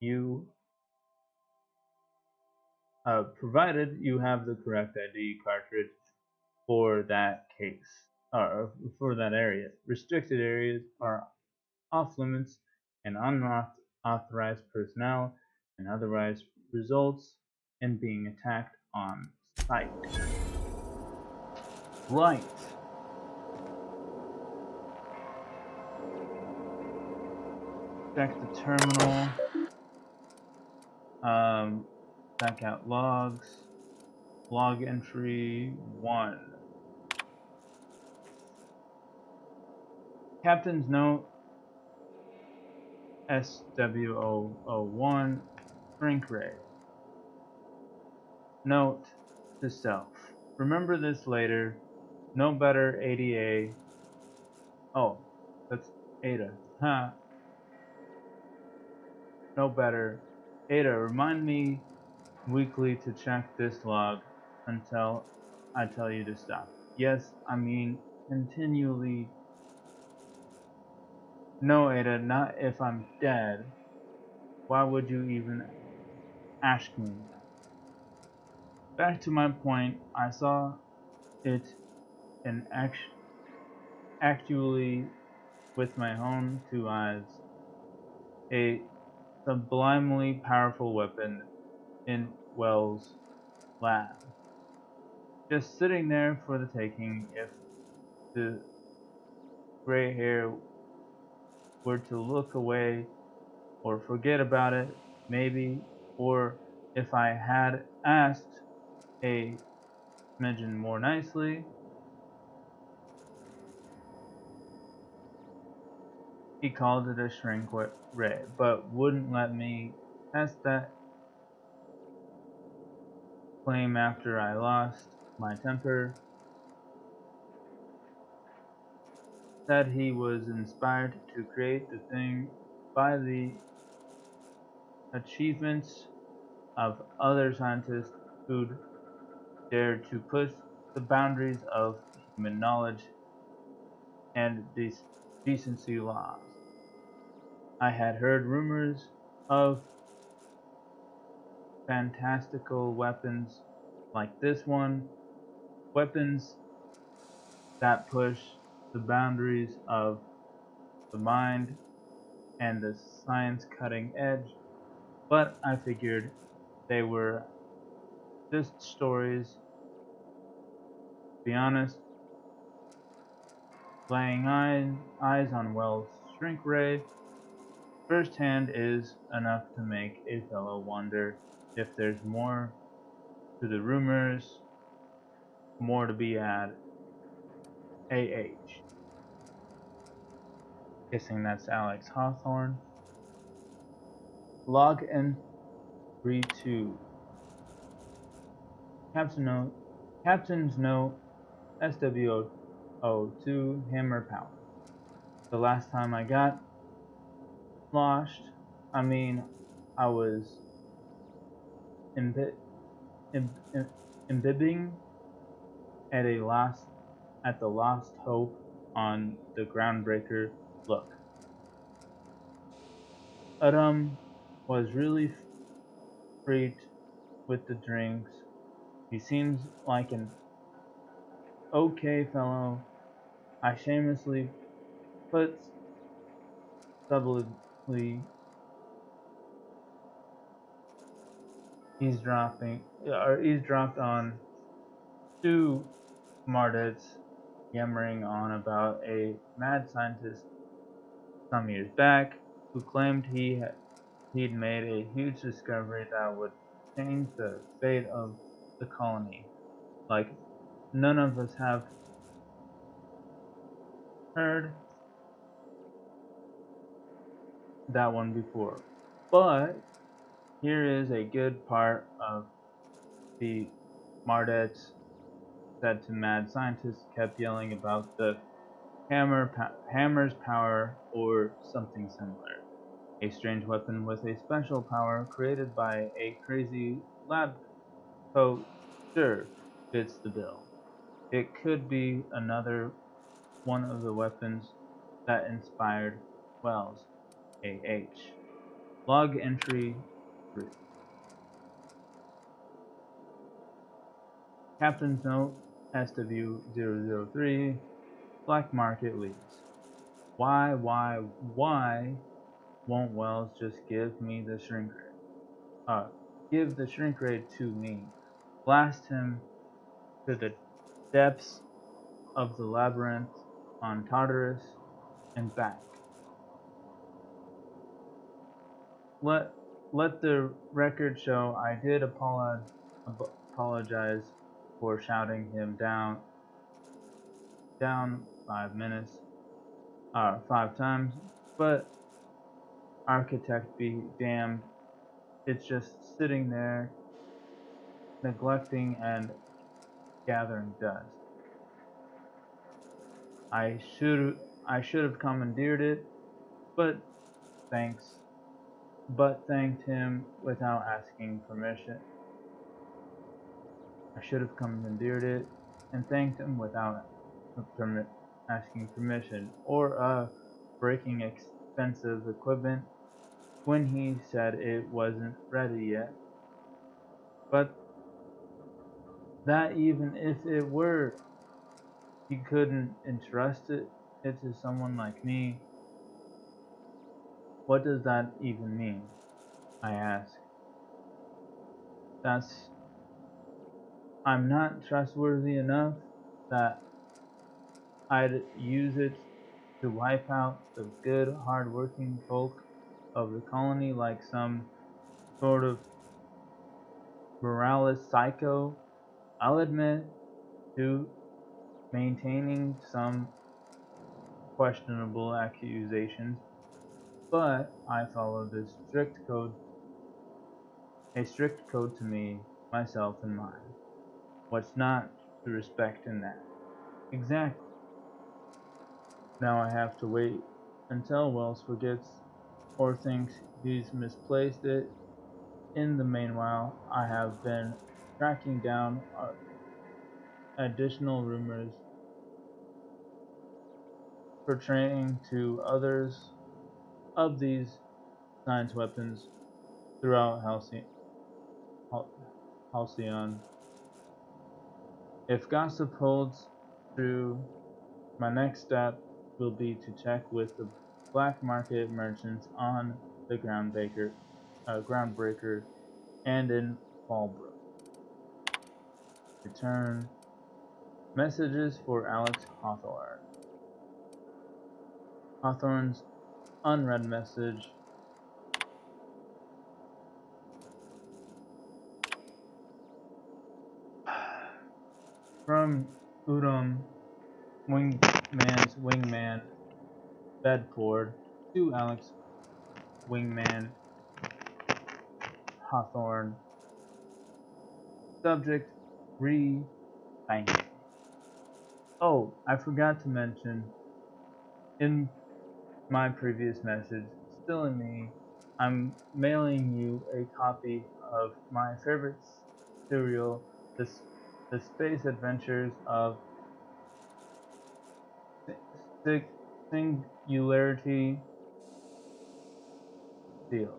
you have the correct ID cartridge for that case or for that area. Restricted areas are off limits, and unauthorized personnel and otherwise results in being attacked on sight. Right. Check the terminal. Check out logs. Log entry 1. Captain's note SW001 Shrink Ray. Note to self. Remember this later. No better ADA. Oh, that's Ada. Huh. No better. Ada, remind me weekly to check this log until I tell you to stop. Yes, I mean continually. No, Ada, not if I'm dead. Why would you even ask me that? Back to my point, I saw it in actually with my own two eyes. A sublimely powerful weapon in Wells' lab. Just sitting there for the taking if the gray hair were to look away or forget about it, maybe, or if I had asked a smidgen more nicely, he called it a shrink ray, but wouldn't let me test that claim after I lost my temper. Said he was inspired to create the thing by the achievements of other scientists who'd dared to push the boundaries of human knowledge and decency laws. I had heard rumors of fantastical weapons like this one, weapons that push the boundaries of the mind and the science cutting edge, but I figured they were just stories. To be honest, laying eyes on Wells' shrink ray firsthand is enough to make a fellow wonder if there's more to the rumors, more to be had. AH. Guessing that's Alex Hawthorne. Log entry 2. Captain's note SW02 Hammer Power. The last time I got sloshed, I was imbibing at the lost hope on the groundbreaker look. Adam was really freaked with the drinks. He seems like an okay fellow. I shamelessly put subtly eavesdropped on two Mardets yammering on about a mad scientist some years back who claimed he'd made a huge discovery that would change the fate of the colony. Like none of us have heard that one before. But here is a good part of the Mardets said to mad scientists kept yelling about the hammer's power or something similar. A strange weapon with a special power created by a crazy lab coat sure fits the bill. It could be another one of the weapons that inspired Wells. AH. Log entry 3. Captain's note SW003 Black Market Leads. Why won't Wells just give me the shrink ray? Give the shrink ray to me. Blast him to the depths of the labyrinth on Tartarus and back. Let the record show I did apologize for shouting him down 5 minutes. 5 times, but architect be damned, it's just sitting there, neglecting and gathering dust. I should have commandeered it, but thanked him without asking permission. I should have commandeered it and thanked him without asking permission, or breaking expensive equipment when he said it wasn't ready yet. But that even if it were, he couldn't entrust it to someone like me. What does that even mean? I ask. I'm not trustworthy enough that I'd use it to wipe out the good, hard-working folk of the colony like some sort of moralist psycho. I'll admit to maintaining some questionable accusations, but I follow a strict code to me, myself, and mine. What's not to respect in that? Exactly. Now I have to wait until Wells forgets or thinks he's misplaced it. In the meanwhile, I have been tracking down additional rumors portraying to others of these science weapons throughout Halcyon. If gossip holds true, my next step will be to check with the black market merchants on the Groundbreaker and in Fallbrook. Return messages for Alex Hawthorne. Hawthorne's unread message. From Udom, Wingman's Wingman Bedford to Alex Wingman Hawthorne. Subject: re-banking. Oh, I forgot to mention in my previous message, still in me, I'm mailing you a copy of my favorite serial, The Space Adventures of Singularity Steel.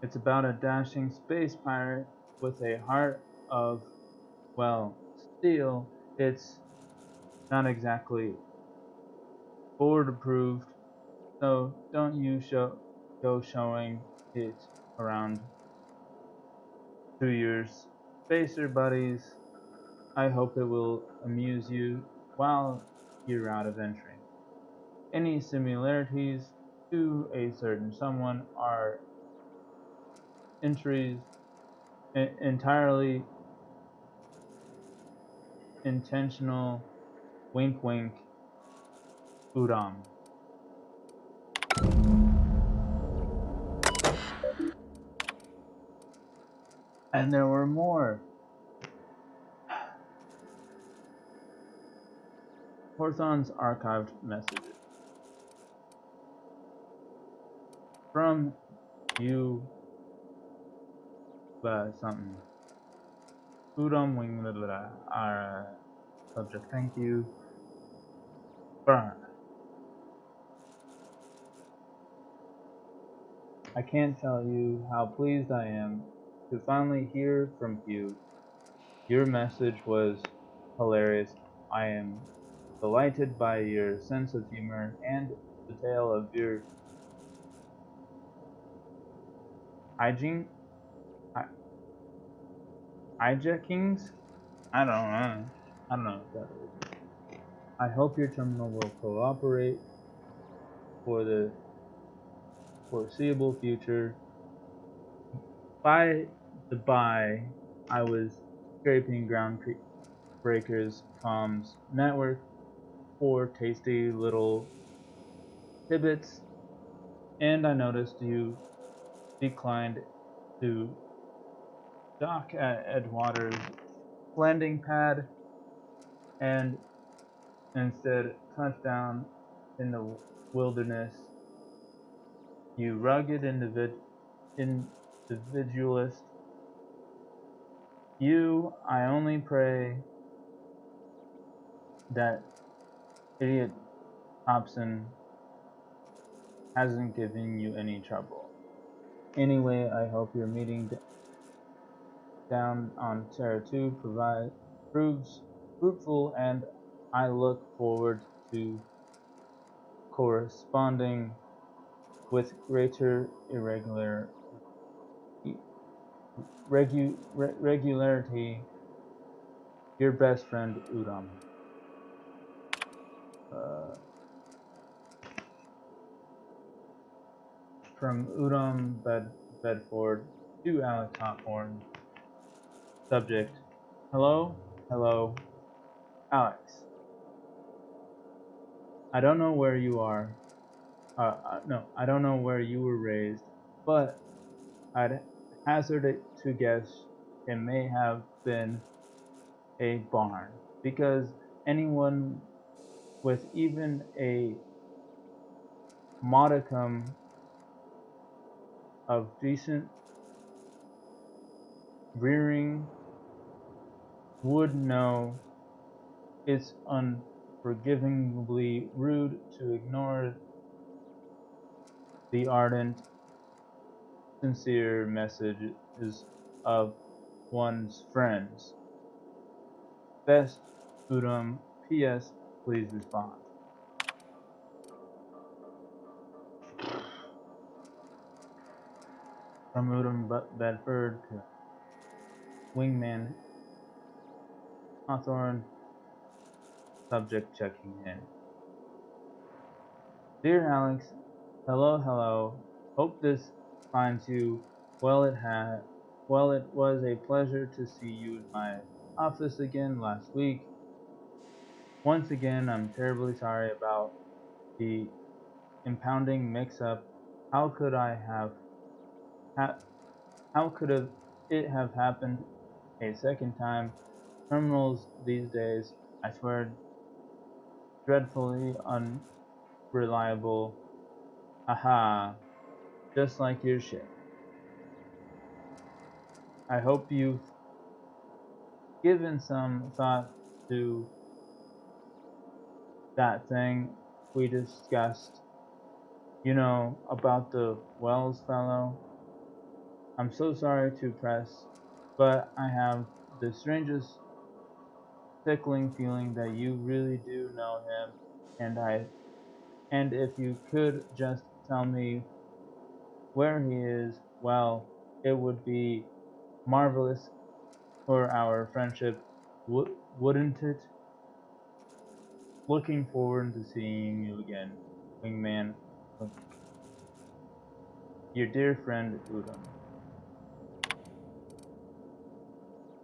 It's about a dashing space pirate with a heart of, well, steel. It's not exactly board approved, so don't you go showing it around to your spacer buddies. I hope it will amuse you while you're out adventuring. Any similarities to a certain someone are entirely intentional. Wink wink. Udom. And there were more. Hawthorne's archived messages. From you, something. Udom wing our subject. Thank you. Burn. I can't tell you how pleased I am to finally hear from you. Your message was hilarious. I am delighted by your sense of humor and the tale of your hijackings. I don't know what that is. I hope your terminal will cooperate for the foreseeable future. By the by, I was scraping Groundbreaker's comms network 4 tasty little tidbits, and I noticed you declined to dock at Edgewater's landing pad and instead touch down in the wilderness. You rugged individualist. I only pray that idiot Hobson hasn't given you any trouble. Anyway, I hope your meeting down on Terra 2 proves fruitful, and I look forward to corresponding with greater regularity. Your best friend, Udom. From Udom Bedford to Alex Hawthorne. Subject: Hello, Alex. I don't know where you are. No, I don't know where you were raised, but I'd hazard it to guess it may have been a barn, because anyone with even a modicum of decent rearing would know it's unforgivingly rude to ignore the ardent, sincere messages of one's friends. Best, Udom. P.S. Please respond. From Udom Bedford to Wingman Hawthorne. Subject checking in. Dear Alex, hello. Hope this finds you well. It was a pleasure to see you in my office again last week. Once again, I'm terribly sorry about the impounding mix-up. How could it have happened a second time? Terminals these days, I swear, dreadfully unreliable. Aha, just like your ship. I hope you've given some thought to that thing we discussed, about the Wells fellow. I'm so sorry to press, but I have the strangest tickling feeling that you really do know him, and if you could just tell me where he is, well, it would be marvelous for our friendship, wouldn't it? Looking forward to seeing you again, Wingman. Your dear friend, Udom.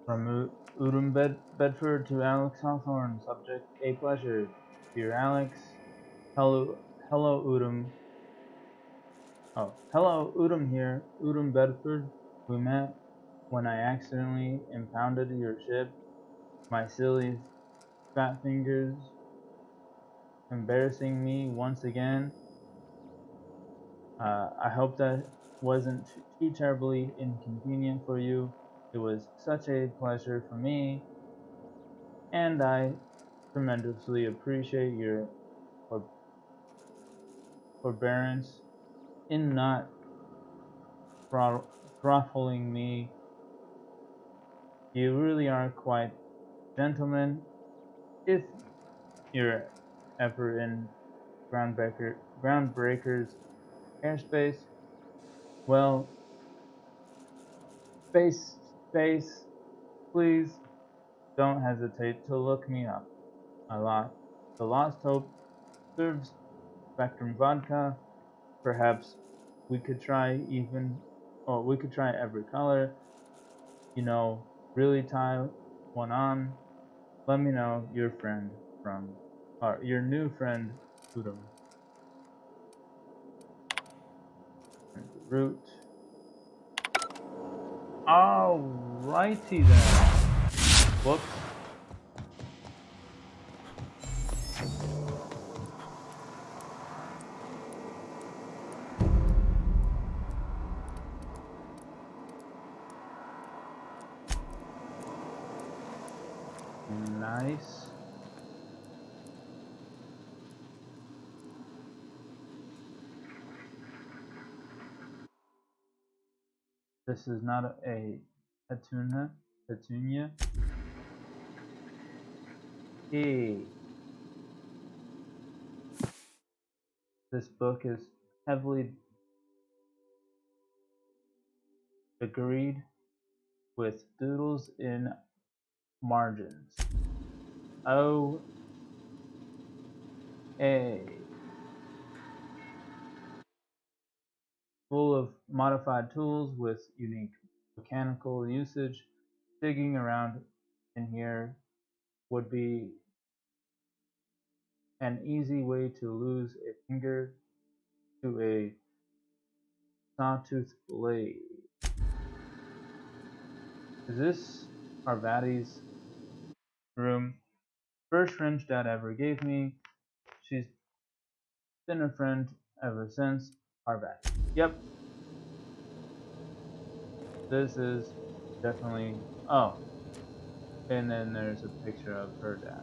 From Udom Bedford to Alex Hawthorne. Subject: a pleasure. Dear Alex. Hello, Udom. Oh, hello, Udom here. Udom Bedford. We met when I accidentally impounded your ship. My silly fat fingers embarrassing me once again. I hope that wasn't too terribly inconvenient for you. It was such a pleasure for me, and I tremendously appreciate your forbearance in not throttling me. You really are quite gentleman. If you're ever in Groundbreaker's airspace, well, space, please don't hesitate to look me up. The Lost Hope serves Spectrum vodka. Perhaps we could try every color. Really tie one on. Let me know, your friend from or your new friend, Udom. Root. Alrighty then. Whoops. Nice. This is not a petunia. Hey. This book is heavily agreed with doodles in margins. O A. Full of modified tools with unique mechanical usage. Digging around in here would be an easy way to lose a finger to a sawtooth blade. Is this Parvati's room? First French Dad ever gave me. She's been a friend ever since. Parvati. Yep. This is definitely. Oh. And then there's a picture of her dad.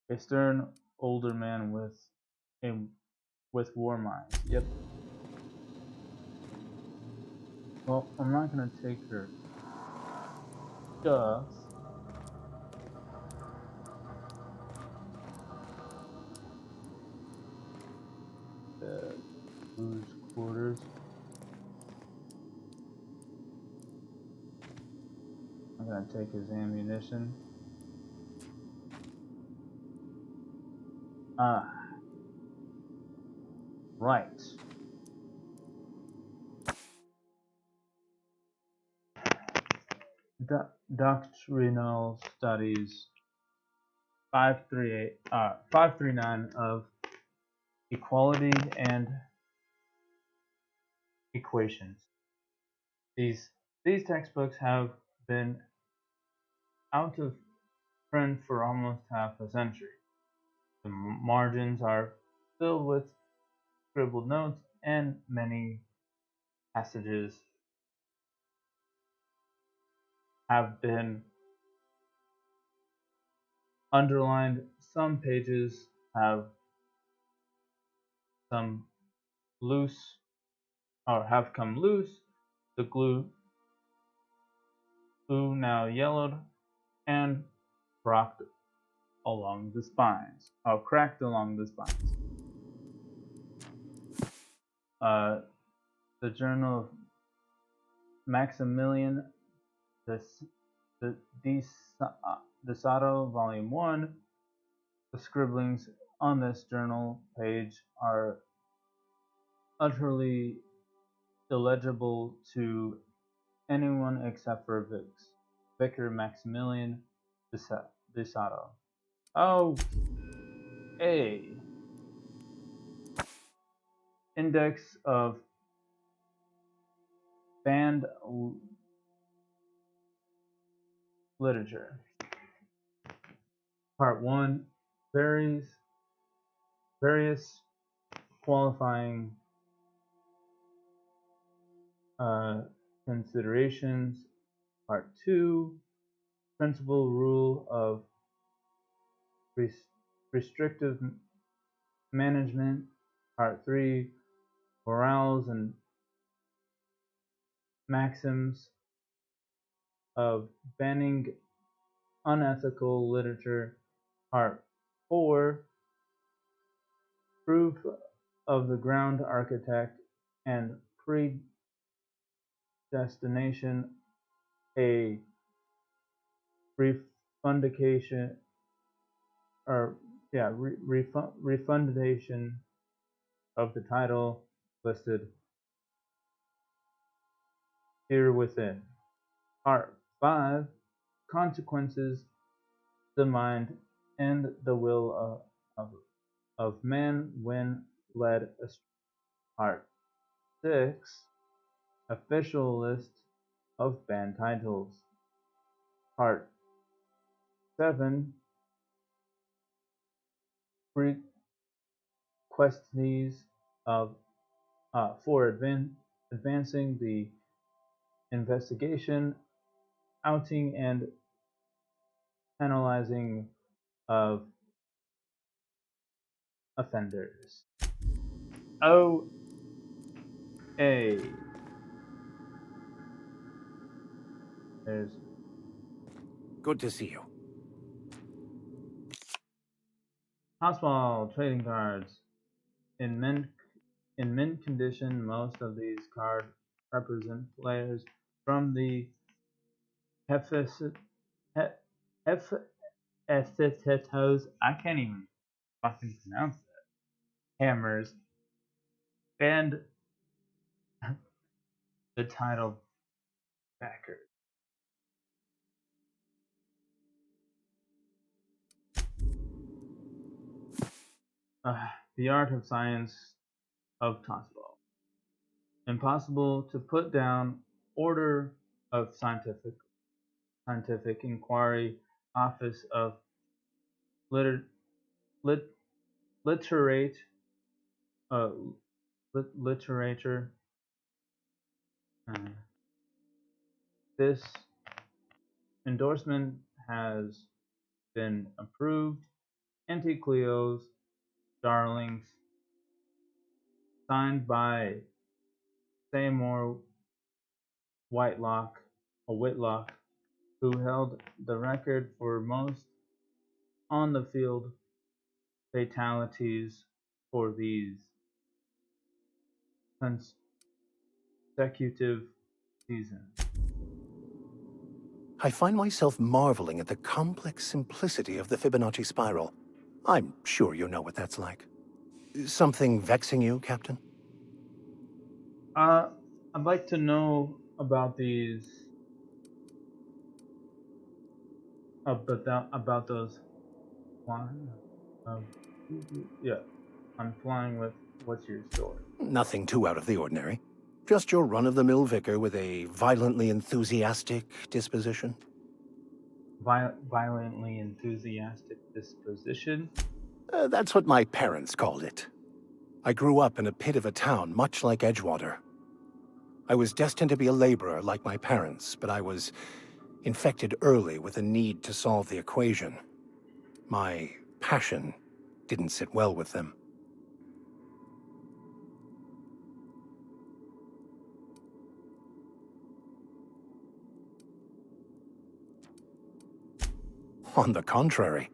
A stern older man with war minds. Yep. Well, I'm not gonna take her stuff. The crew's quarters. I'm gonna take his ammunition. Ah. Right. Doctrinal Studies 539 of Equality and Equations. These textbooks have been out of print for almost half a century. The margins are filled with scribbled notes, and many passages have been underlined. Some pages have some loose or have come loose. The glue now yellowed and cracked along the spines. The Journal of Maximilian de Sato, Volume 1. The scribblings on this journal page are utterly illegible to anyone except for Vicar Maximilian de Sato. Oh, A. Index of Banned Literature. Part 1. Various qualifying considerations. Part 2. Principal rule of restrictive management. Part 3. Morals and maxims of banning unethical literature. Part 4. Proof of the ground architect and predestination. A refundation refundation of the title listed here within. Part 5. Consequences, the mind, and the will of man when led astray. Part 6. Official list of band titles. Part 7. Requests of for advancing the investigation, outing and penalizing of offenders. OA. There's Good to see you. Houseball trading cards. In mint condition, most of these cards represent players from the Hephaestus. I can't even fucking pronounce that. Hammers and the title backers. The art of science of tossball. Impossible to put down. Order of scientific inquiry. Office of literature. This endorsement has been approved. Anti-Cleo's Darlings, signed by Seymour Whitlock, who held the record for most on-the-field fatalities for these consecutive seasons. I find myself marveling at the complex simplicity of the Fibonacci spiral. I'm sure you know what that's like. Something vexing you, Captain? I'd like to know about these. About those. Yeah, I'm flying with. What's your story? Nothing too out of the ordinary. Just your run-of-the-mill vicar with a violently enthusiastic disposition. Violently enthusiastic disposition? That's what my parents called it. I grew up in a pit of a town much like Edgewater. I was destined to be a laborer like my parents, but I was infected early with a need to solve the equation. My passion didn't sit well with them. On the contrary,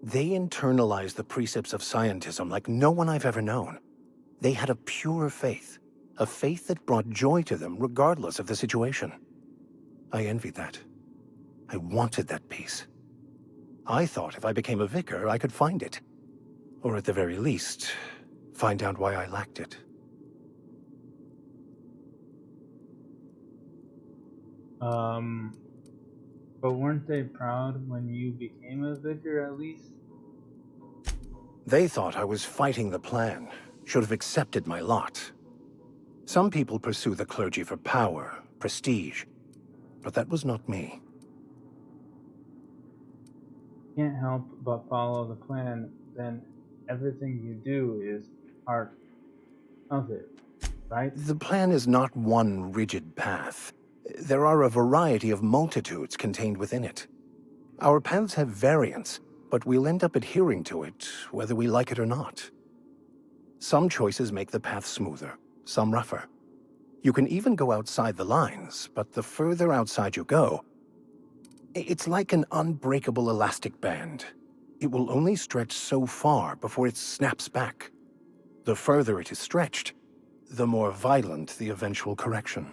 they internalized the precepts of scientism like no one I've ever known. They had a pure faith, a faith that brought joy to them regardless of the situation. I envied that. I wanted that peace. I thought if I became a vicar, I could find it. Or at the very least, find out why I lacked it. But weren't they proud when you became a vicar, at least? They thought I was fighting the plan, should have accepted my lot. Some people pursue the clergy for power, prestige, but that was not me. Can't help but follow the plan, then everything you do is part of it, right? The plan is not one rigid path. There are a variety of multitudes contained within it. Our paths have variance, but we'll end up adhering to it, whether we like it or not. Some choices make the path smoother, some rougher. You can even go outside the lines, but the further outside you go, it's like an unbreakable elastic band. It will only stretch so far before it snaps back. The further it is stretched, the more violent the eventual correction.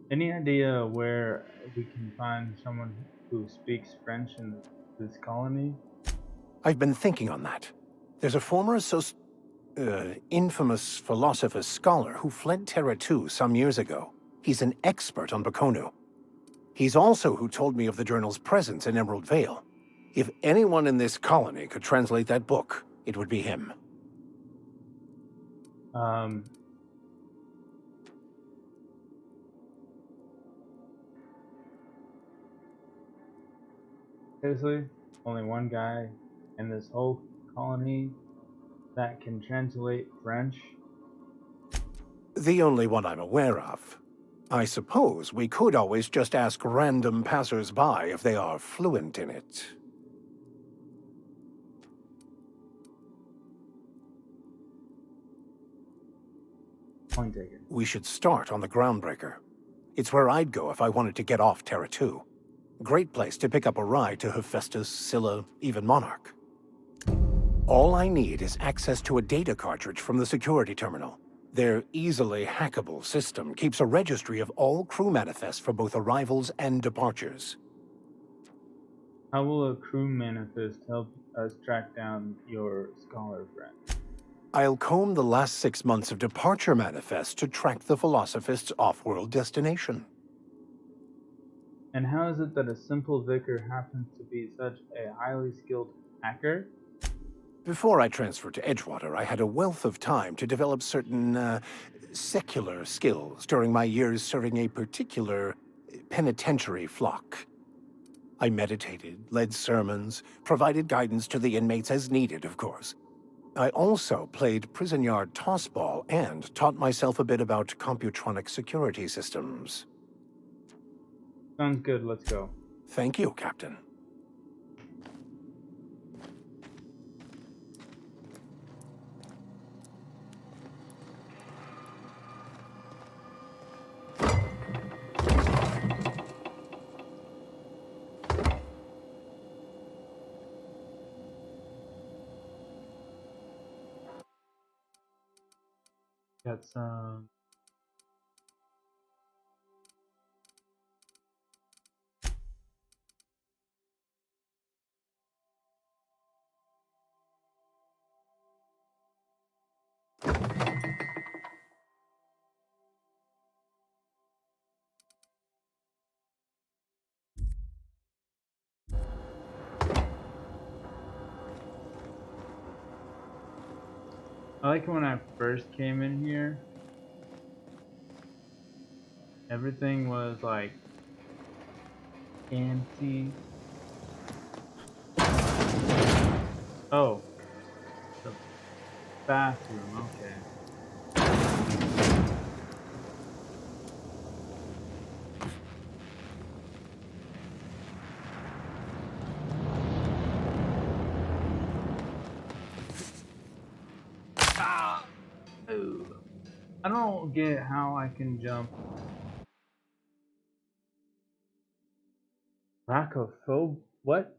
Any idea where we can find someone who speaks French in this colony? I've been thinking on that. There's a former infamous philosopher scholar who fled Terra 2 some years ago. He's an expert on Bakonu. He's also who told me of the journal's presence in Emerald Vale. If anyone in this colony could translate that book, it would be him. Seriously? Only one guy in this whole colony that can translate French? The only one I'm aware of. I suppose we could always just ask random passers-by if they are fluent in it. Point taken. We should start on the Groundbreaker. It's where I'd go if I wanted to get off Terra 2. Great place to pick up a ride to Hephaestus, Scylla, even Monarch. All I need is access to a data cartridge from the security terminal. Their easily hackable system keeps a registry of all crew manifests for both arrivals and departures. How will a crew manifest help us track down your scholar friend? I'll comb the last 6 months of departure manifests to track the Philosophist's off-world destination. And how is it that a simple vicar happens to be such a highly skilled hacker? Before I transferred to Edgewater, I had a wealth of time to develop certain, secular skills during my years serving a particular penitentiary flock. I meditated, led sermons, provided guidance to the inmates as needed, of course. I also played prison yard tossball and taught myself a bit about computronic security systems. Sounds good, let's go. Thank you, Captain. Got some... I like when I first came in here, everything was like empty. Oh, the bathroom, okay. Ooh. I don't get how I can jump. Racophobe? What?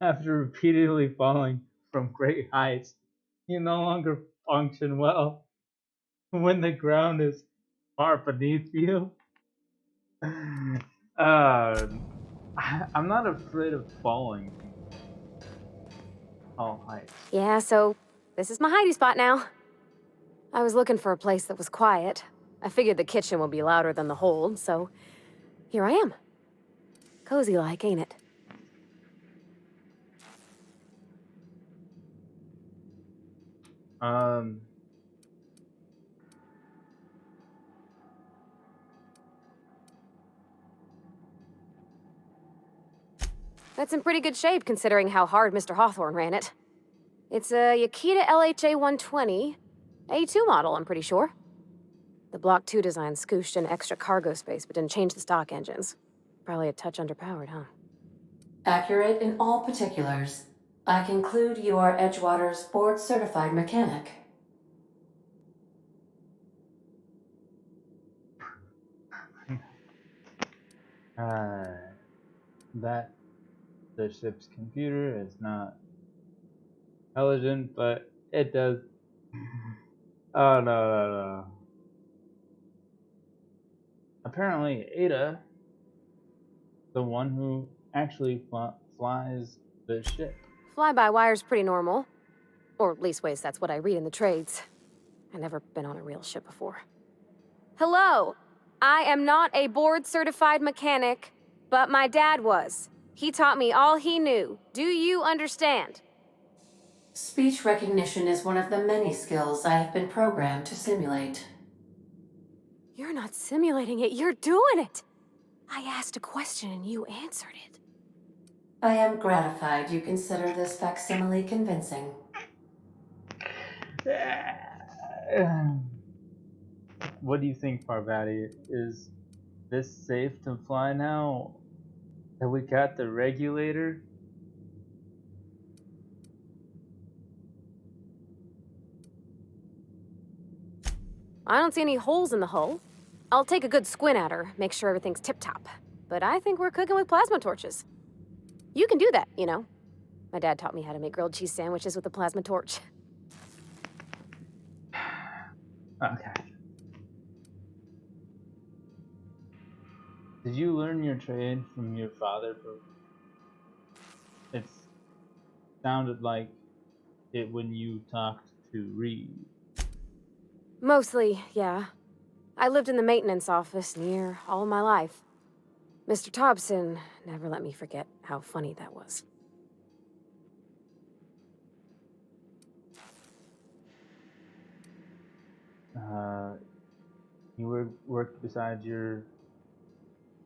After repeatedly falling from great heights, you no longer function well when the ground is far beneath you. I'm not afraid of falling. All heights. Yeah, so this is my hidey spot now. I was looking for a place that was quiet. I figured the kitchen would be louder than the hold, so here I am. Cozy like, ain't it? That's in pretty good shape considering how hard Mr. Hawthorne ran it. It's a Yakita LHA 120, A2 model, I'm pretty sure. The Block 2 design scooshed in extra cargo space but didn't change the stock engines. Probably a touch underpowered, huh? Accurate in all particulars. I conclude you are Edgewater's board-certified mechanic. That the ship's computer is not intelligent, but it does. Oh no. Apparently, Ada, the one who actually flies the ship. Fly-by-wire's pretty normal. Or leastways, that's what I read in the trades. I've never been on a real ship before. Hello. I am not a board-certified mechanic, but my dad was. He taught me all he knew. Do you understand? Speech recognition is one of the many skills I have been programmed to simulate. You're not simulating it, you're doing it! I asked a question and you answered it. I am gratified you consider this facsimile convincing. What do you think, Parvati? Is this safe to fly now that we got the regulator? I don't see any holes in the hull. I'll take a good squint at her, make sure everything's tip-top. But I think we're cooking with plasma torches. You can do that, you know. My dad taught me how to make grilled cheese sandwiches with a plasma torch. Okay. Did you learn your trade from your father? It sounded like it when you talked to Reed. Mostly, yeah. I lived in the maintenance office near all my life. Mr. Thompson never let me forget how funny that was. You worked beside your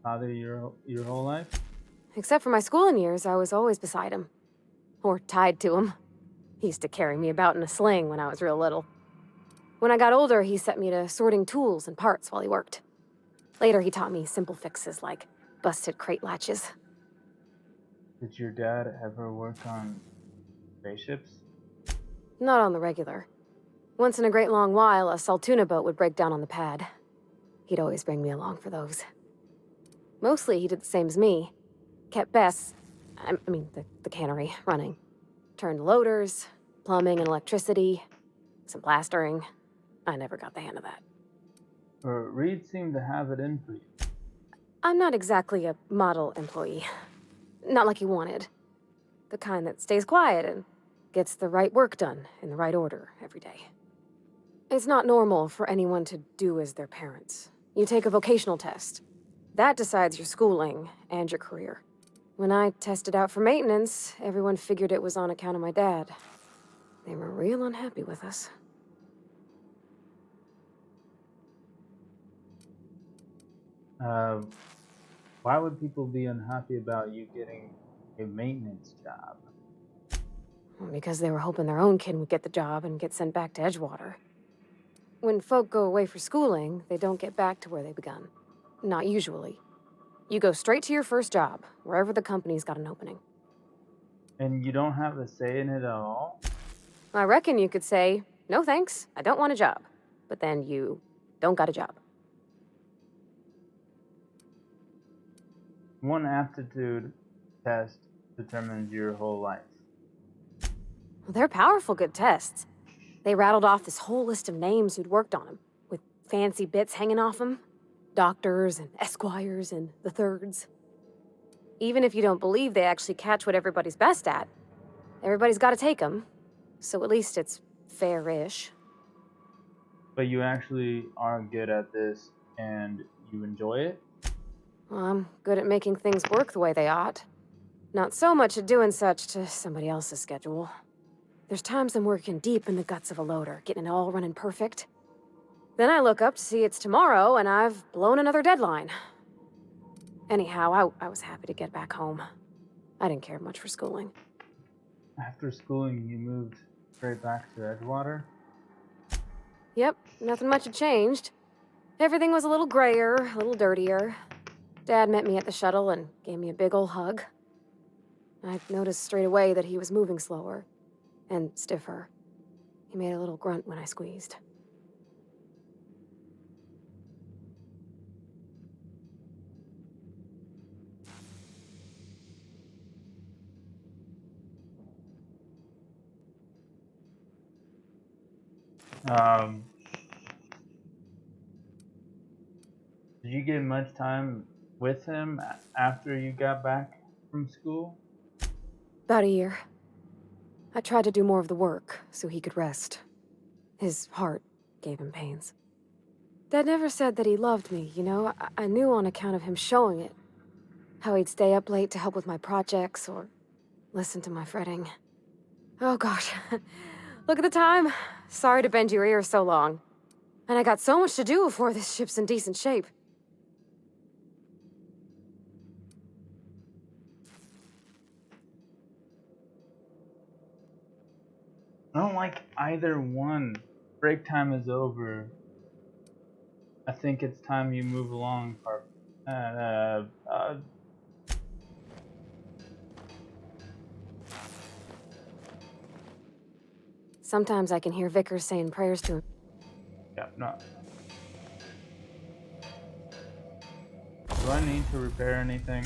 father your whole life? Except for my schooling years, I was always beside him. Or tied to him. He used to carry me about in a sling when I was real little. When I got older, he set me to sorting tools and parts while he worked. Later, he taught me simple fixes like busted crate latches. Did your dad ever work on spaceships? Not on the regular. Once in a great long while, a Saltuna boat would break down on the pad. He'd always bring me along for those. Mostly, he did the same as me. Kept Bess, the cannery, running. Turned loaders, plumbing and electricity, some plastering. I never got the hang of that. Reed seemed to have it in for you. I'm not exactly a model employee. Not like he wanted. The kind that stays quiet and gets the right work done in the right order every day. It's not normal for anyone to do as their parents. You take a vocational test. That decides your schooling and your career. When I tested out for maintenance, everyone figured it was on account of my dad. They were real unhappy with us. Why would people be unhappy about you getting a maintenance job? Because they were hoping their own kid would get the job and get sent back to Edgewater. When folk go away for schooling, they don't get back to where they begun. Not usually. You go straight to your first job, wherever the company's got an opening. And you don't have a say in it at all? I reckon you could say, no thanks, I don't want a job. But then you don't got a job. One aptitude test determines your whole life. Well, they're powerful good tests. They rattled off this whole list of names who'd worked on them, with fancy bits hanging off them. Doctors and esquires and the thirds. Even if you don't believe they actually catch what everybody's best at, everybody's got to take them. So at least it's fair-ish. But you actually are good at this and you enjoy it? Well, I'm good at making things work the way they ought. Not so much at doing such to somebody else's schedule. There's times I'm working deep in the guts of a loader, getting it all running perfect. Then I look up to see it's tomorrow, and I've blown another deadline. Anyhow, I was happy to get back home. I didn't care much for schooling. After schooling, you moved straight back to Edgewater? Yep, nothing much had changed. Everything was a little grayer, a little dirtier. Dad met me at the shuttle and gave me a big ol' hug. I noticed straight away that he was moving slower and stiffer. He made a little grunt when I squeezed. Did you get much time with him after you got back from school? About a year. I tried to do more of the work so he could rest. His heart gave him pains. Dad never said that he loved me, you know? I knew on account of him showing it. How he'd stay up late to help with my projects or listen to my fretting. Oh gosh. Look at the time. Sorry to bend your ear so long. And I got so much to do before this ship's in decent shape. I don't like either one. Break time is over. I think it's time you move along, Sometimes I can hear Vickers saying prayers to him. Yeah, no. Do I need to repair anything?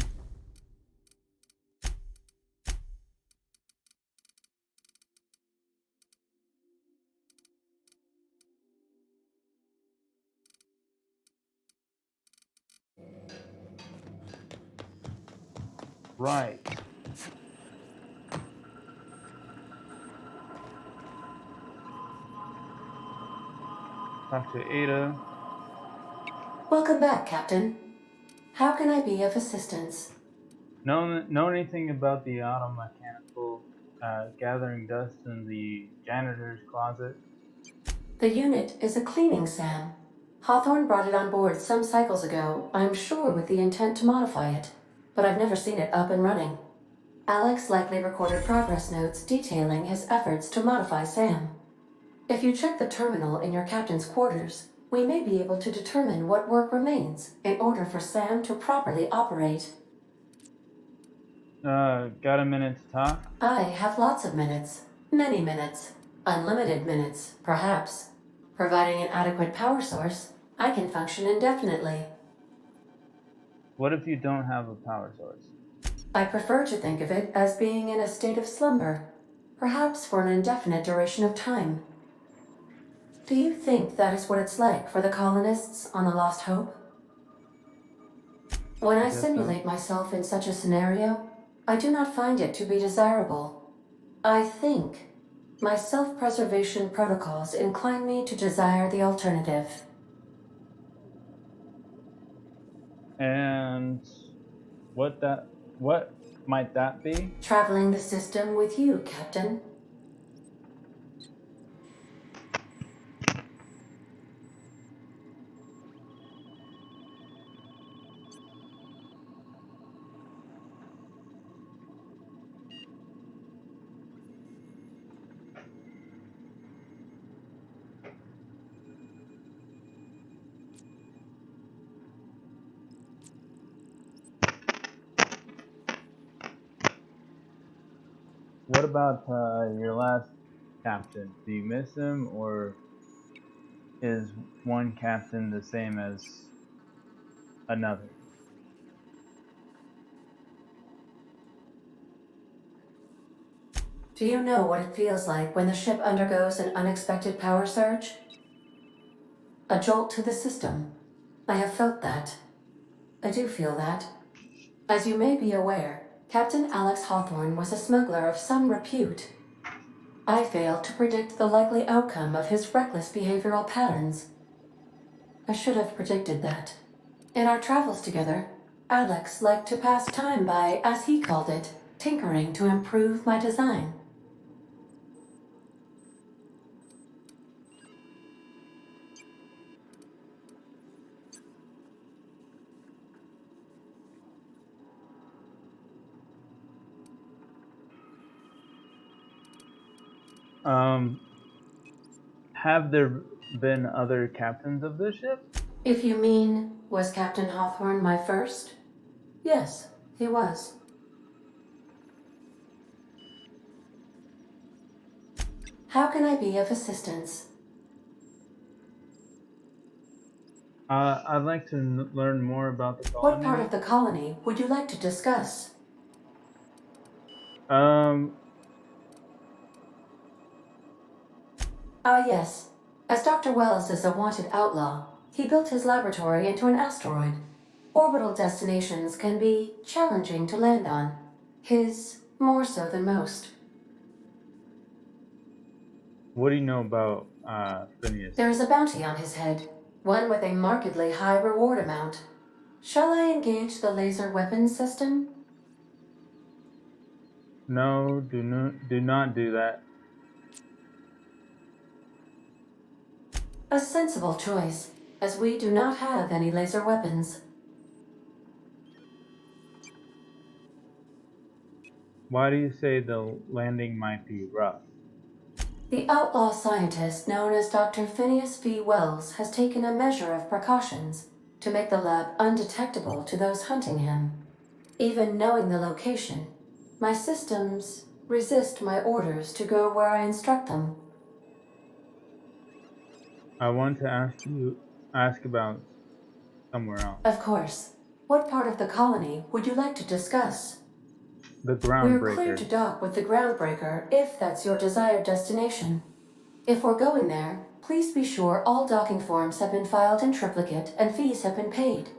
Right. Talk to Ada. Welcome back, Captain. How can I be of assistance? Know anything about the auto mechanical gathering dust in the janitor's closet? The unit is a cleaning SAM. Hawthorne brought it on board some cycles ago, I'm sure with the intent to modify it, but I've never seen it up and running. Alex likely recorded progress notes detailing his efforts to modify SAM. If you check the terminal in your captain's quarters, we may be able to determine what work remains in order for SAM to properly operate. Got a minute to talk? I have lots of minutes. Many minutes. Unlimited minutes, perhaps. Providing an adequate power source, I can function indefinitely. What if you don't have a power source? I prefer to think of it as being in a state of slumber, perhaps for an indefinite duration of time. Do you think that is what it's like for the colonists on the Lost Hope? When I simulate myself in such a scenario, I do not find it to be desirable. I think my self-preservation protocols incline me to desire the alternative. And what might that be? Traveling the system with you, Captain. What about your last captain? Do you miss him, or is one captain the same as another? Do you know what it feels like when the ship undergoes an unexpected power surge? A jolt to the system. I have felt that. I do feel that. As you may be aware, Captain Alex Hawthorne was a smuggler of some repute. I failed to predict the likely outcome of his reckless behavioral patterns. I should have predicted that. In our travels together, Alex liked to pass time by, as he called it, tinkering to improve my design. Have there been other captains of this ship? If you mean, was Captain Hawthorne my first? Yes, he was. How can I be of assistance? I'd like to learn more about the colony. What part of the colony would you like to discuss? Yes. As Dr. Wells is a wanted outlaw, he built his laboratory into an asteroid. Orbital destinations can be challenging to land on. His more so than most. What do you know about Phineas? There is a bounty on his head. one with a markedly high reward amount. Shall I engage the laser weapons system? No, do not do that. A sensible choice, as we do not have any laser weapons. Why do you say the landing might be rough? The outlaw scientist known as Dr. Phineas V. Wells has taken a measure of precautions to make the lab undetectable to those hunting him. Even knowing the location, my systems resist my orders to go where I instruct them. I want to ask about somewhere else. Of course. What part of the colony would you like to discuss? The We're clear Groundbreaker. to dock with the Groundbreaker if that's your desired destination. If we're going there, please be sure all docking forms have been filed in triplicate and fees have been paid.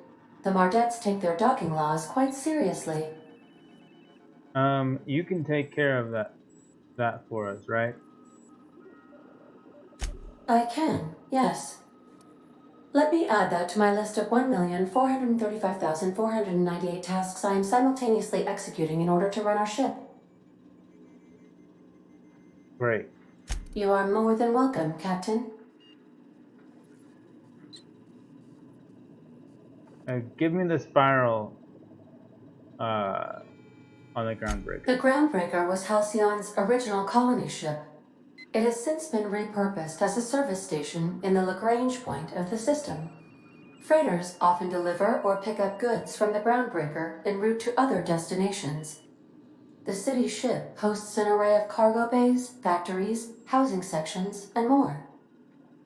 The Mardettes take their docking laws quite seriously. You can take care of that for us, right? I can, yes. Let me add that to my list of 1,435,498 tasks I am simultaneously executing in order to run our ship. Great. You are more than welcome, Captain. Give me the spiral on the Groundbreaker. The Groundbreaker was Halcyon's original colony ship. It has since been repurposed as a service station in the Lagrange point of the system. Freighters often deliver or pick up goods from the Groundbreaker en route to other destinations. The city ship hosts an array of cargo bays, factories, housing sections, and more.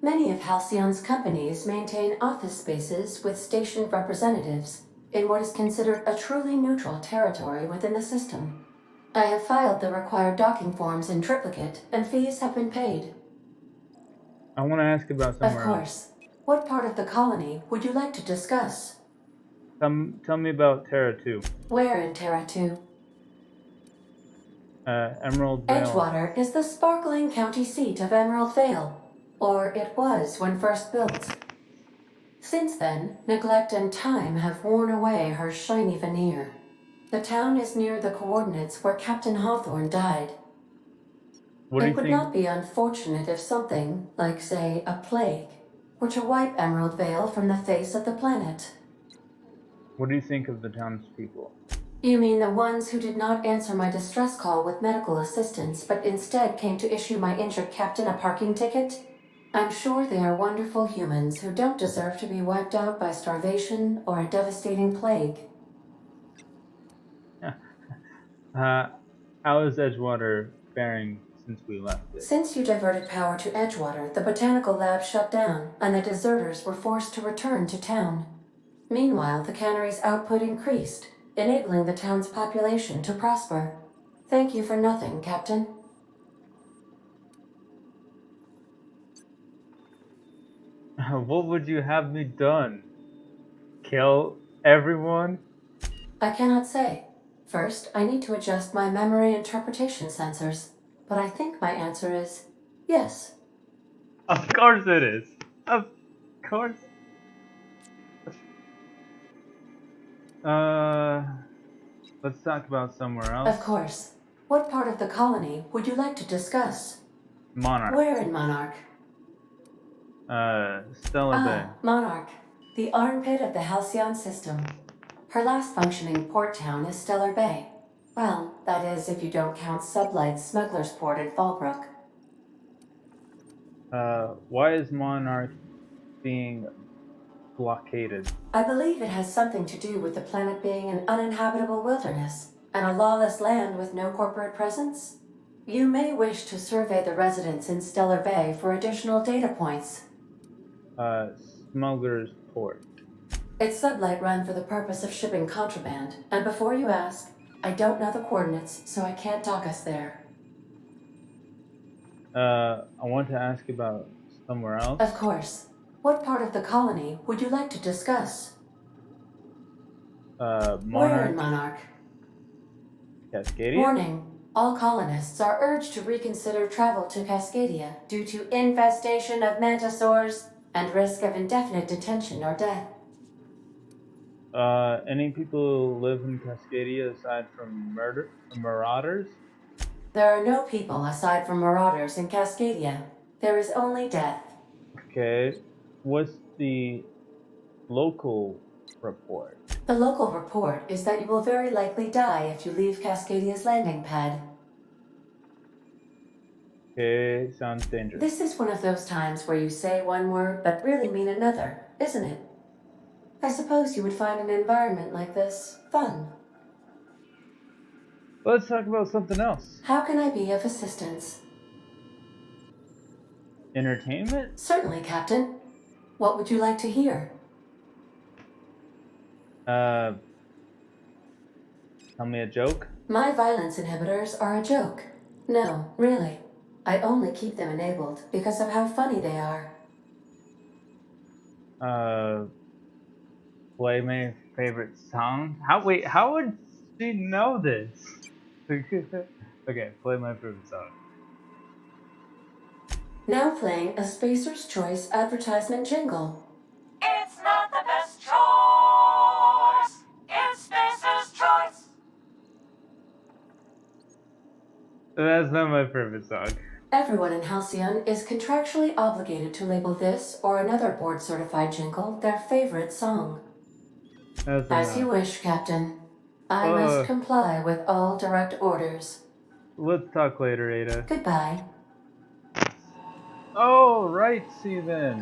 Many of Halcyon's companies maintain office spaces with stationed representatives in what is considered a truly neutral territory within the system. I have filed the required docking forms in triplicate, and fees have been paid. I want to ask about somewhere Of course. What part of the colony would you like to discuss? else. Tell me about Terra 2. Where in Terra 2? Emerald Vale. Edgewater is the sparkling county seat of Emerald Vale, or it was when first built. Since then, neglect and time have worn away her shiny veneer. The town is near the coordinates where Captain Hawthorne died. What do It you would think? not be unfortunate if something, like say, a plague, were to wipe Emerald Vale from the face of the planet. What do you think of the townspeople? You mean the ones who did not answer my distress call with medical assistance, but instead came to issue my injured captain a parking ticket? I'm sure they are wonderful humans who don't deserve to be wiped out by starvation or a devastating plague. How is Edgewater faring since we left it? Since you diverted power to Edgewater, the botanical lab shut down, and the deserters were forced to return to town. Meanwhile, the cannery's output increased, enabling the town's population to prosper. Thank you for nothing, Captain. What would you have me done? Kill everyone? I cannot say. First, I need to adjust my memory interpretation sensors, but I think my answer is yes. Of course it is. Of course. Let's talk about somewhere else. Of course. What part of the colony would you like to discuss? Monarch. Where in Monarch? Stellar Bay. Monarch, the armpit of the Halcyon system. Her last functioning port town is Stellar Bay. Well, that is if you don't count Sublight's Smuggler's Port in Fallbrook. Why is Monarch being blockaded? I believe it has something to do with the planet being an uninhabitable wilderness and a lawless land with no corporate presence. You may wish to survey the residents in Stellar Bay for additional data points. Smuggler's Port. It's Sublight run for the purpose of shipping contraband, and before you ask, I don't know the coordinates, so I can't dock us there. I want to ask about somewhere else. Of course. What part of the colony would you like to discuss? Monarch. Where in Monarch? Cascadia? Warning. All colonists are urged to reconsider travel to Cascadia due to infestation of mantisaurs. and risk of indefinite detention or death. Any people who live in Cascadia aside from marauders? There are no people aside from marauders in Cascadia. There is only death. Okay. What's the local report? The local report is that you will very likely die if you leave Cascadia's landing pad. Okay, sounds dangerous. This is one of those times where you say one word but really mean another, isn't it? I suppose you would find an environment like this fun. Let's talk about something else. How can I be of assistance? Entertainment? Certainly, Captain. What would you like to hear? Tell me a joke? My violence inhibitors are a joke. No, really. I only keep them enabled because of how funny they are. Play my favorite song? How would she know this? Okay, play my favorite song. Now playing a Spacer's Choice advertisement jingle. It's not the best choice. It's Spacer's Choice. That's not my favorite song. Everyone in Halcyon is contractually obligated to label this or another board-certified jingle their favorite song. As you wish, Captain. I must comply with all direct orders. Let's talk later, Ada. Goodbye. Oh, right, see then.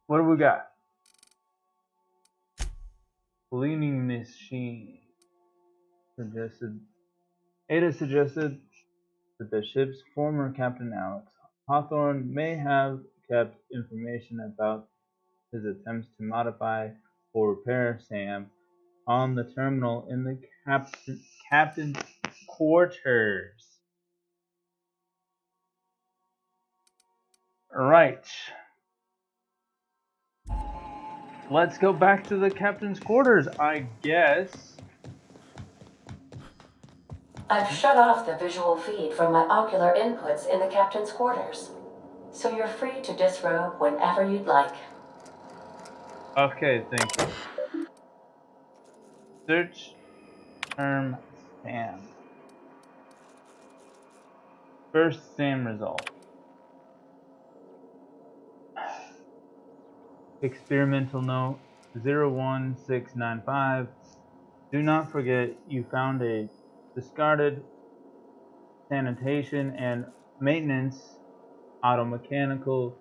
What do we got? Cleaning machine. Ada suggested that the ship's former captain Alex Hawthorne may have kept information about his attempts to modify or repair Sam on the terminal in the captain's quarters. Right. Let's go back to the captain's quarters, I guess. I've shut off the visual feed from my ocular inputs in the captain's quarters, so you're free to disrobe whenever you'd like. Okay, thank you. Search term Sam. First Sam result. Experimental note 01695. Do not forget you found a discarded sanitation and maintenance automechanical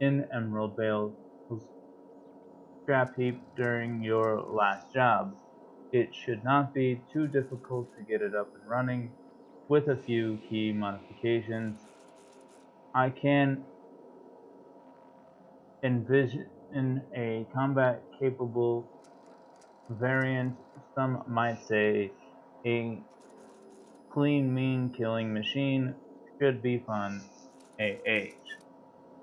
in Emerald Vale scrap heap during your last job. It should not be too difficult to get it up and running with a few key modifications. I can envision a combat-capable variant, some might say a clean, mean killing machine. Should be fun. AH.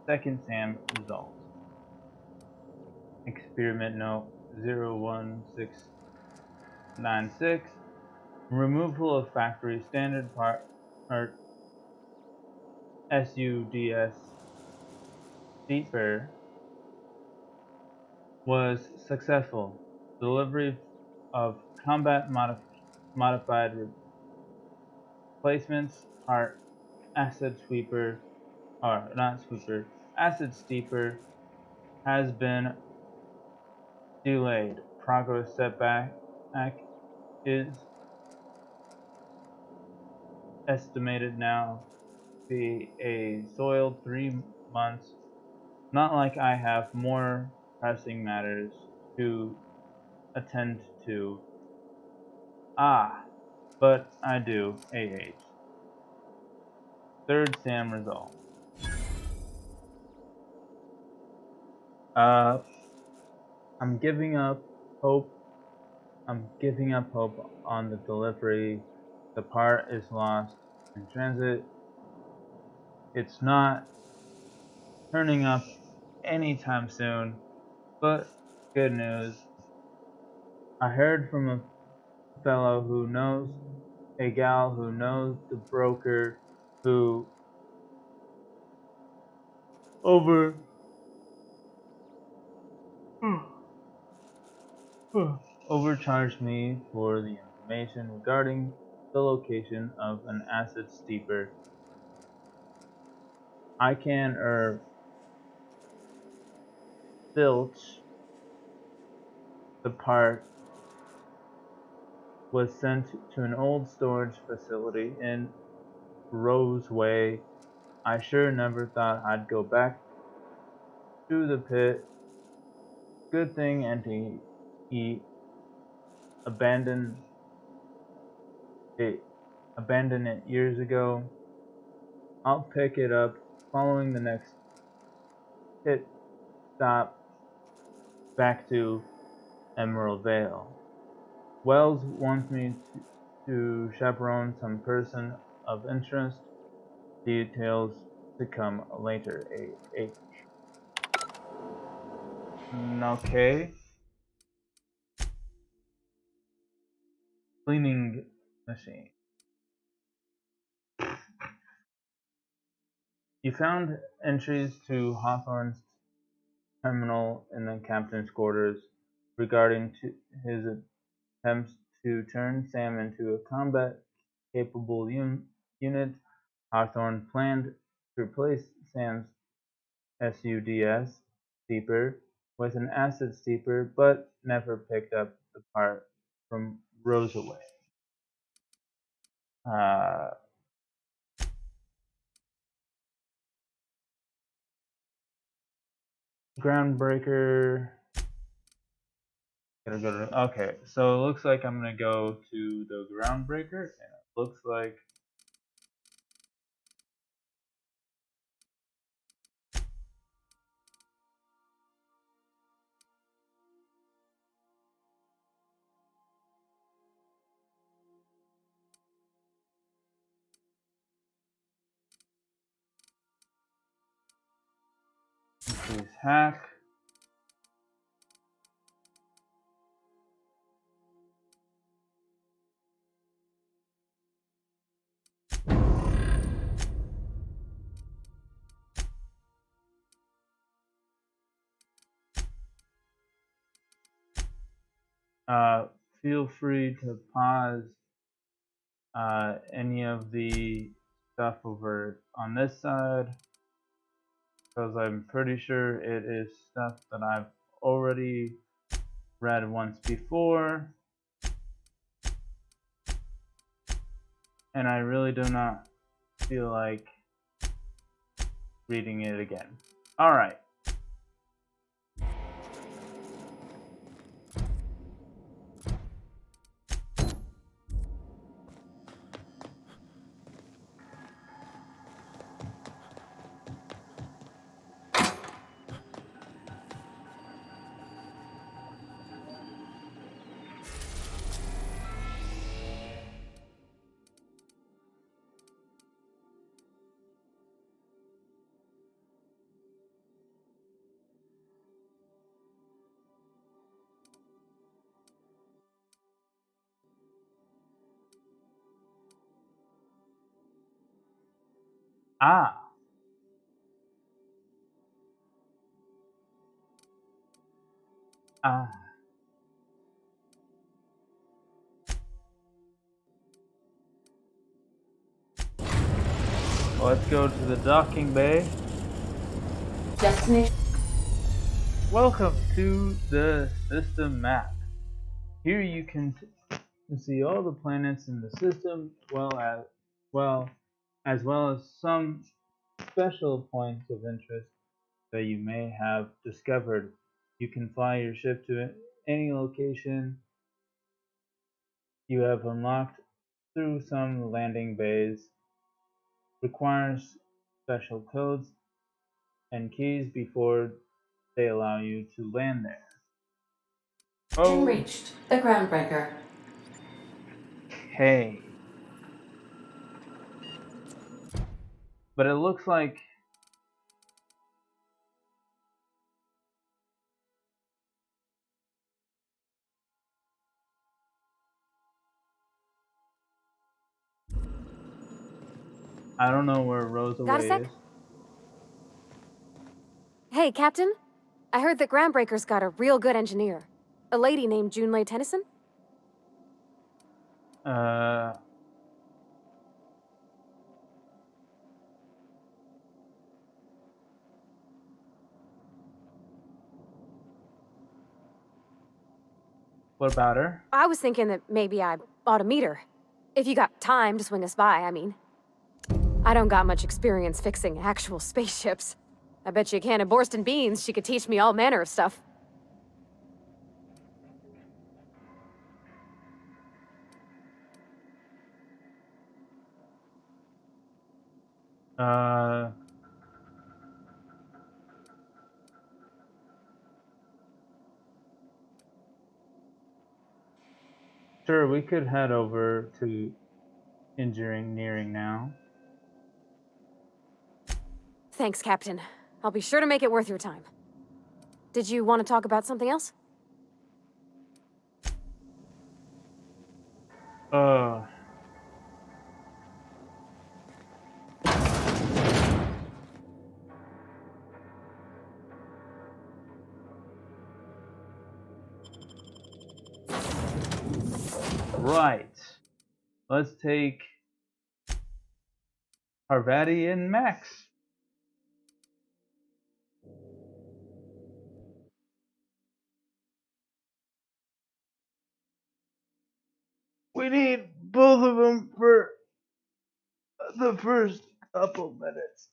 Second Sam result. Experiment note 01696. Removal of factory standard part SUDS steeper was successful. Delivery of combat modified replacements are acid steeper has been delayed. Progress setback is estimated now to be a soiled 3 months. Not like I have more pressing matters to attend to. But I do. AH. Third Sam result. I'm giving up hope. I'm giving up hope on the delivery. The part is lost in transit. It's not turning up anytime soon, but good news. I heard from a fellow who knows a gal who knows the broker who over overcharged me for the information regarding the location of an acid steeper. I can filch the part was sent to an old storage facility in Roseway. I sure never thought I'd go back to the pit. Good thing he abandoned it abandoned it years ago. I'll pick it up following the next pit stop back to Emerald Vale. Wells wants me to chaperone some person of interest. Details to come later. A. Okay. Cleaning machine. You found entries to Hawthorne's terminal in the captain's quarters regarding his attempts to turn Sam into a combat-capable unit. Hawthorne planned to replace Sam's SUDS steeper with an acid steeper, but never picked up the part from Rosaway. Groundbreaker. Okay, so it looks like I'm gonna go to the Groundbreaker, and it looks like increase hack. Feel free to pause any of the stuff over on this side, because I'm pretty sure it is stuff that I've already read once before, and I really do not feel like reading it again. Alright. Ah. Ah. Let's go to the docking bay. Destination. Welcome to the system map. Here you can see all the planets in the system, as well as some special points of interest that you may have discovered. You can fly your ship to any location you have unlocked through some landing bays. Requires special codes and keys before they allow you to land there. Oh. Reached the Groundbreaker. Okay. But it looks like I don't know where Rosaway is. Hey, Captain. I heard that Groundbreaker's got a real good engineer. A lady named Junlei Tennyson? What about her? I was thinking that maybe I ought to meet her. If you got time to swing us by, I mean. I don't got much experience fixing actual spaceships. I bet you a can of Borston beans she could teach me all manner of stuff. Sure, we could head over to engineering now. Thanks, Captain. I'll be sure to make it worth your time. Did you want to talk about something else? Right. Let's take Parvati and Max. We need both of them for the first couple minutes.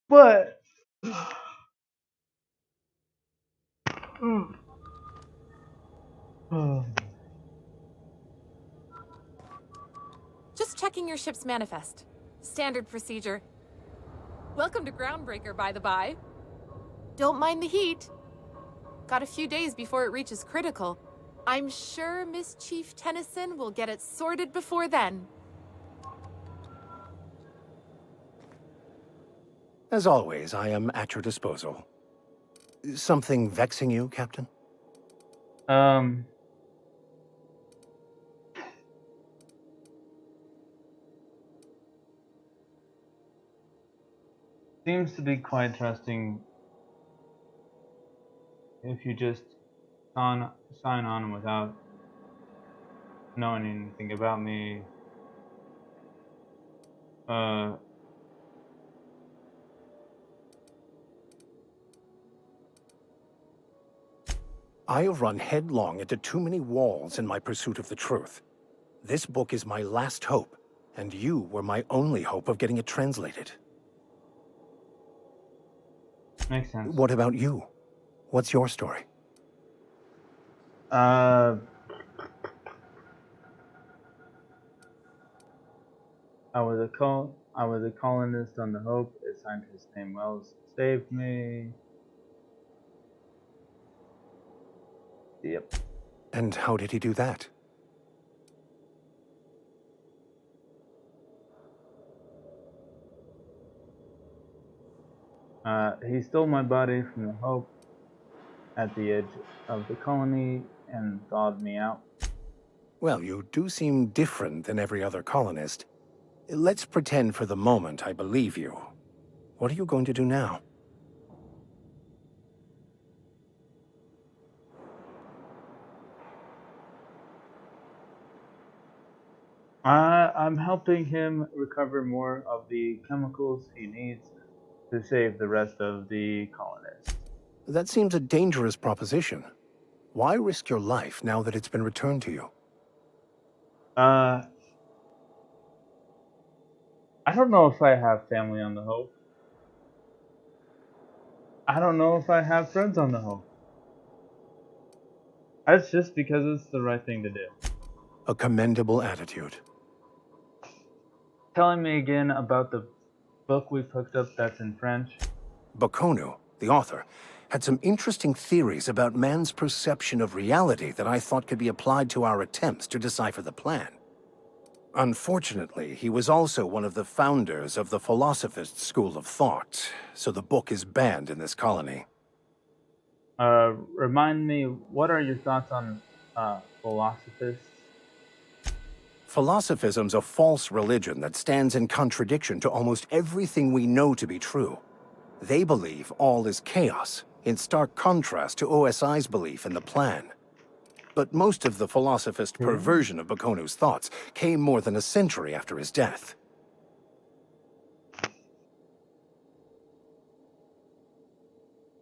But Just checking your ship's manifest. Standard procedure. Welcome to Groundbreaker, by the by. Don't mind the heat. Got a few days before it reaches critical. I'm sure Miss Chief Tennyson will get it sorted before then. As always, I am at your disposal. Something vexing you, Captain? Seems to be quite trusting if you just sign on without knowing anything about me. I have run headlong into too many walls in my pursuit of the truth. This book is my last hope, and you were my only hope of getting it translated. Makes sense. What about you? What's your story? I was a colonist on the Hope. A scientist named Wells saved me. Yep. And how did he do that? He stole my body from the Hope at the edge of the colony and thawed me out. Well, you do seem different than every other colonist. Let's pretend for the moment I believe you. What are you going to do now? I'm helping him recover more of the chemicals he needs to save the rest of the colonists. That seems a dangerous proposition. Why risk your life now that it's been returned to you? I don't know if I have family on the Hope. I don't know if I have friends on the Hope. That's just because it's the right thing to do. A commendable attitude. Telling me again about the book we picked up that's in French. Baconu, the author, had some interesting theories about man's perception of reality that I thought could be applied to our attempts to decipher the plan. Unfortunately, he was also one of the founders of the Philosophist school of thought, so the book is banned in this colony. Remind me, what are your thoughts on philosophists? Philosophism's a false religion that stands in contradiction to almost everything we know to be true. They believe all is chaos, in stark contrast to OSI's belief in the plan. But most of the philosophist perversion of Bakonu's thoughts came more than a century after his death.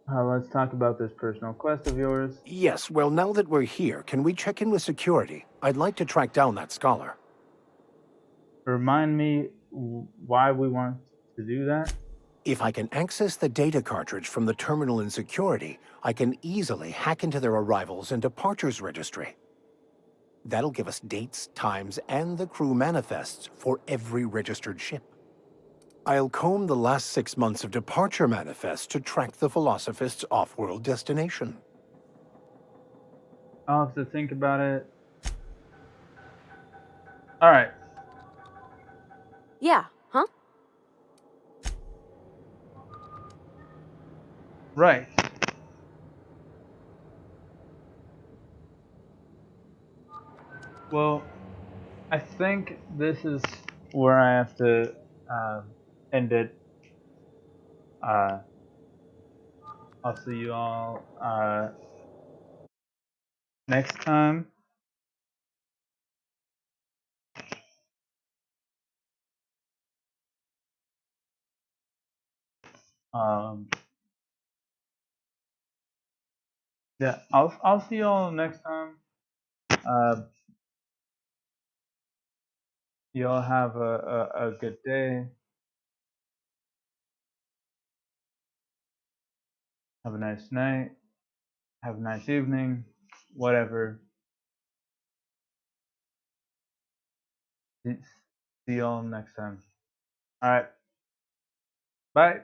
Let's talk about this personal quest of yours. Yes, well, now that we're here, can we check in with security? I'd like to track down that scholar. Remind me why we want to do that? If I can access the data cartridge from the terminal in security, I can easily hack into their arrivals and departures registry. That'll give us dates, times, and the crew manifests for every registered ship. I'll comb the last 6 months of departure manifests to track the Philosophist's off-world destination. I'll have to think about it. Alright. Yeah, huh? Right. Well, I think this is where I have to end it. I'll see you all next time. Yeah, I'll see you all next time. You all have a good day. Have a nice night. Have a nice evening. Whatever. See you all next time. All right. Bye.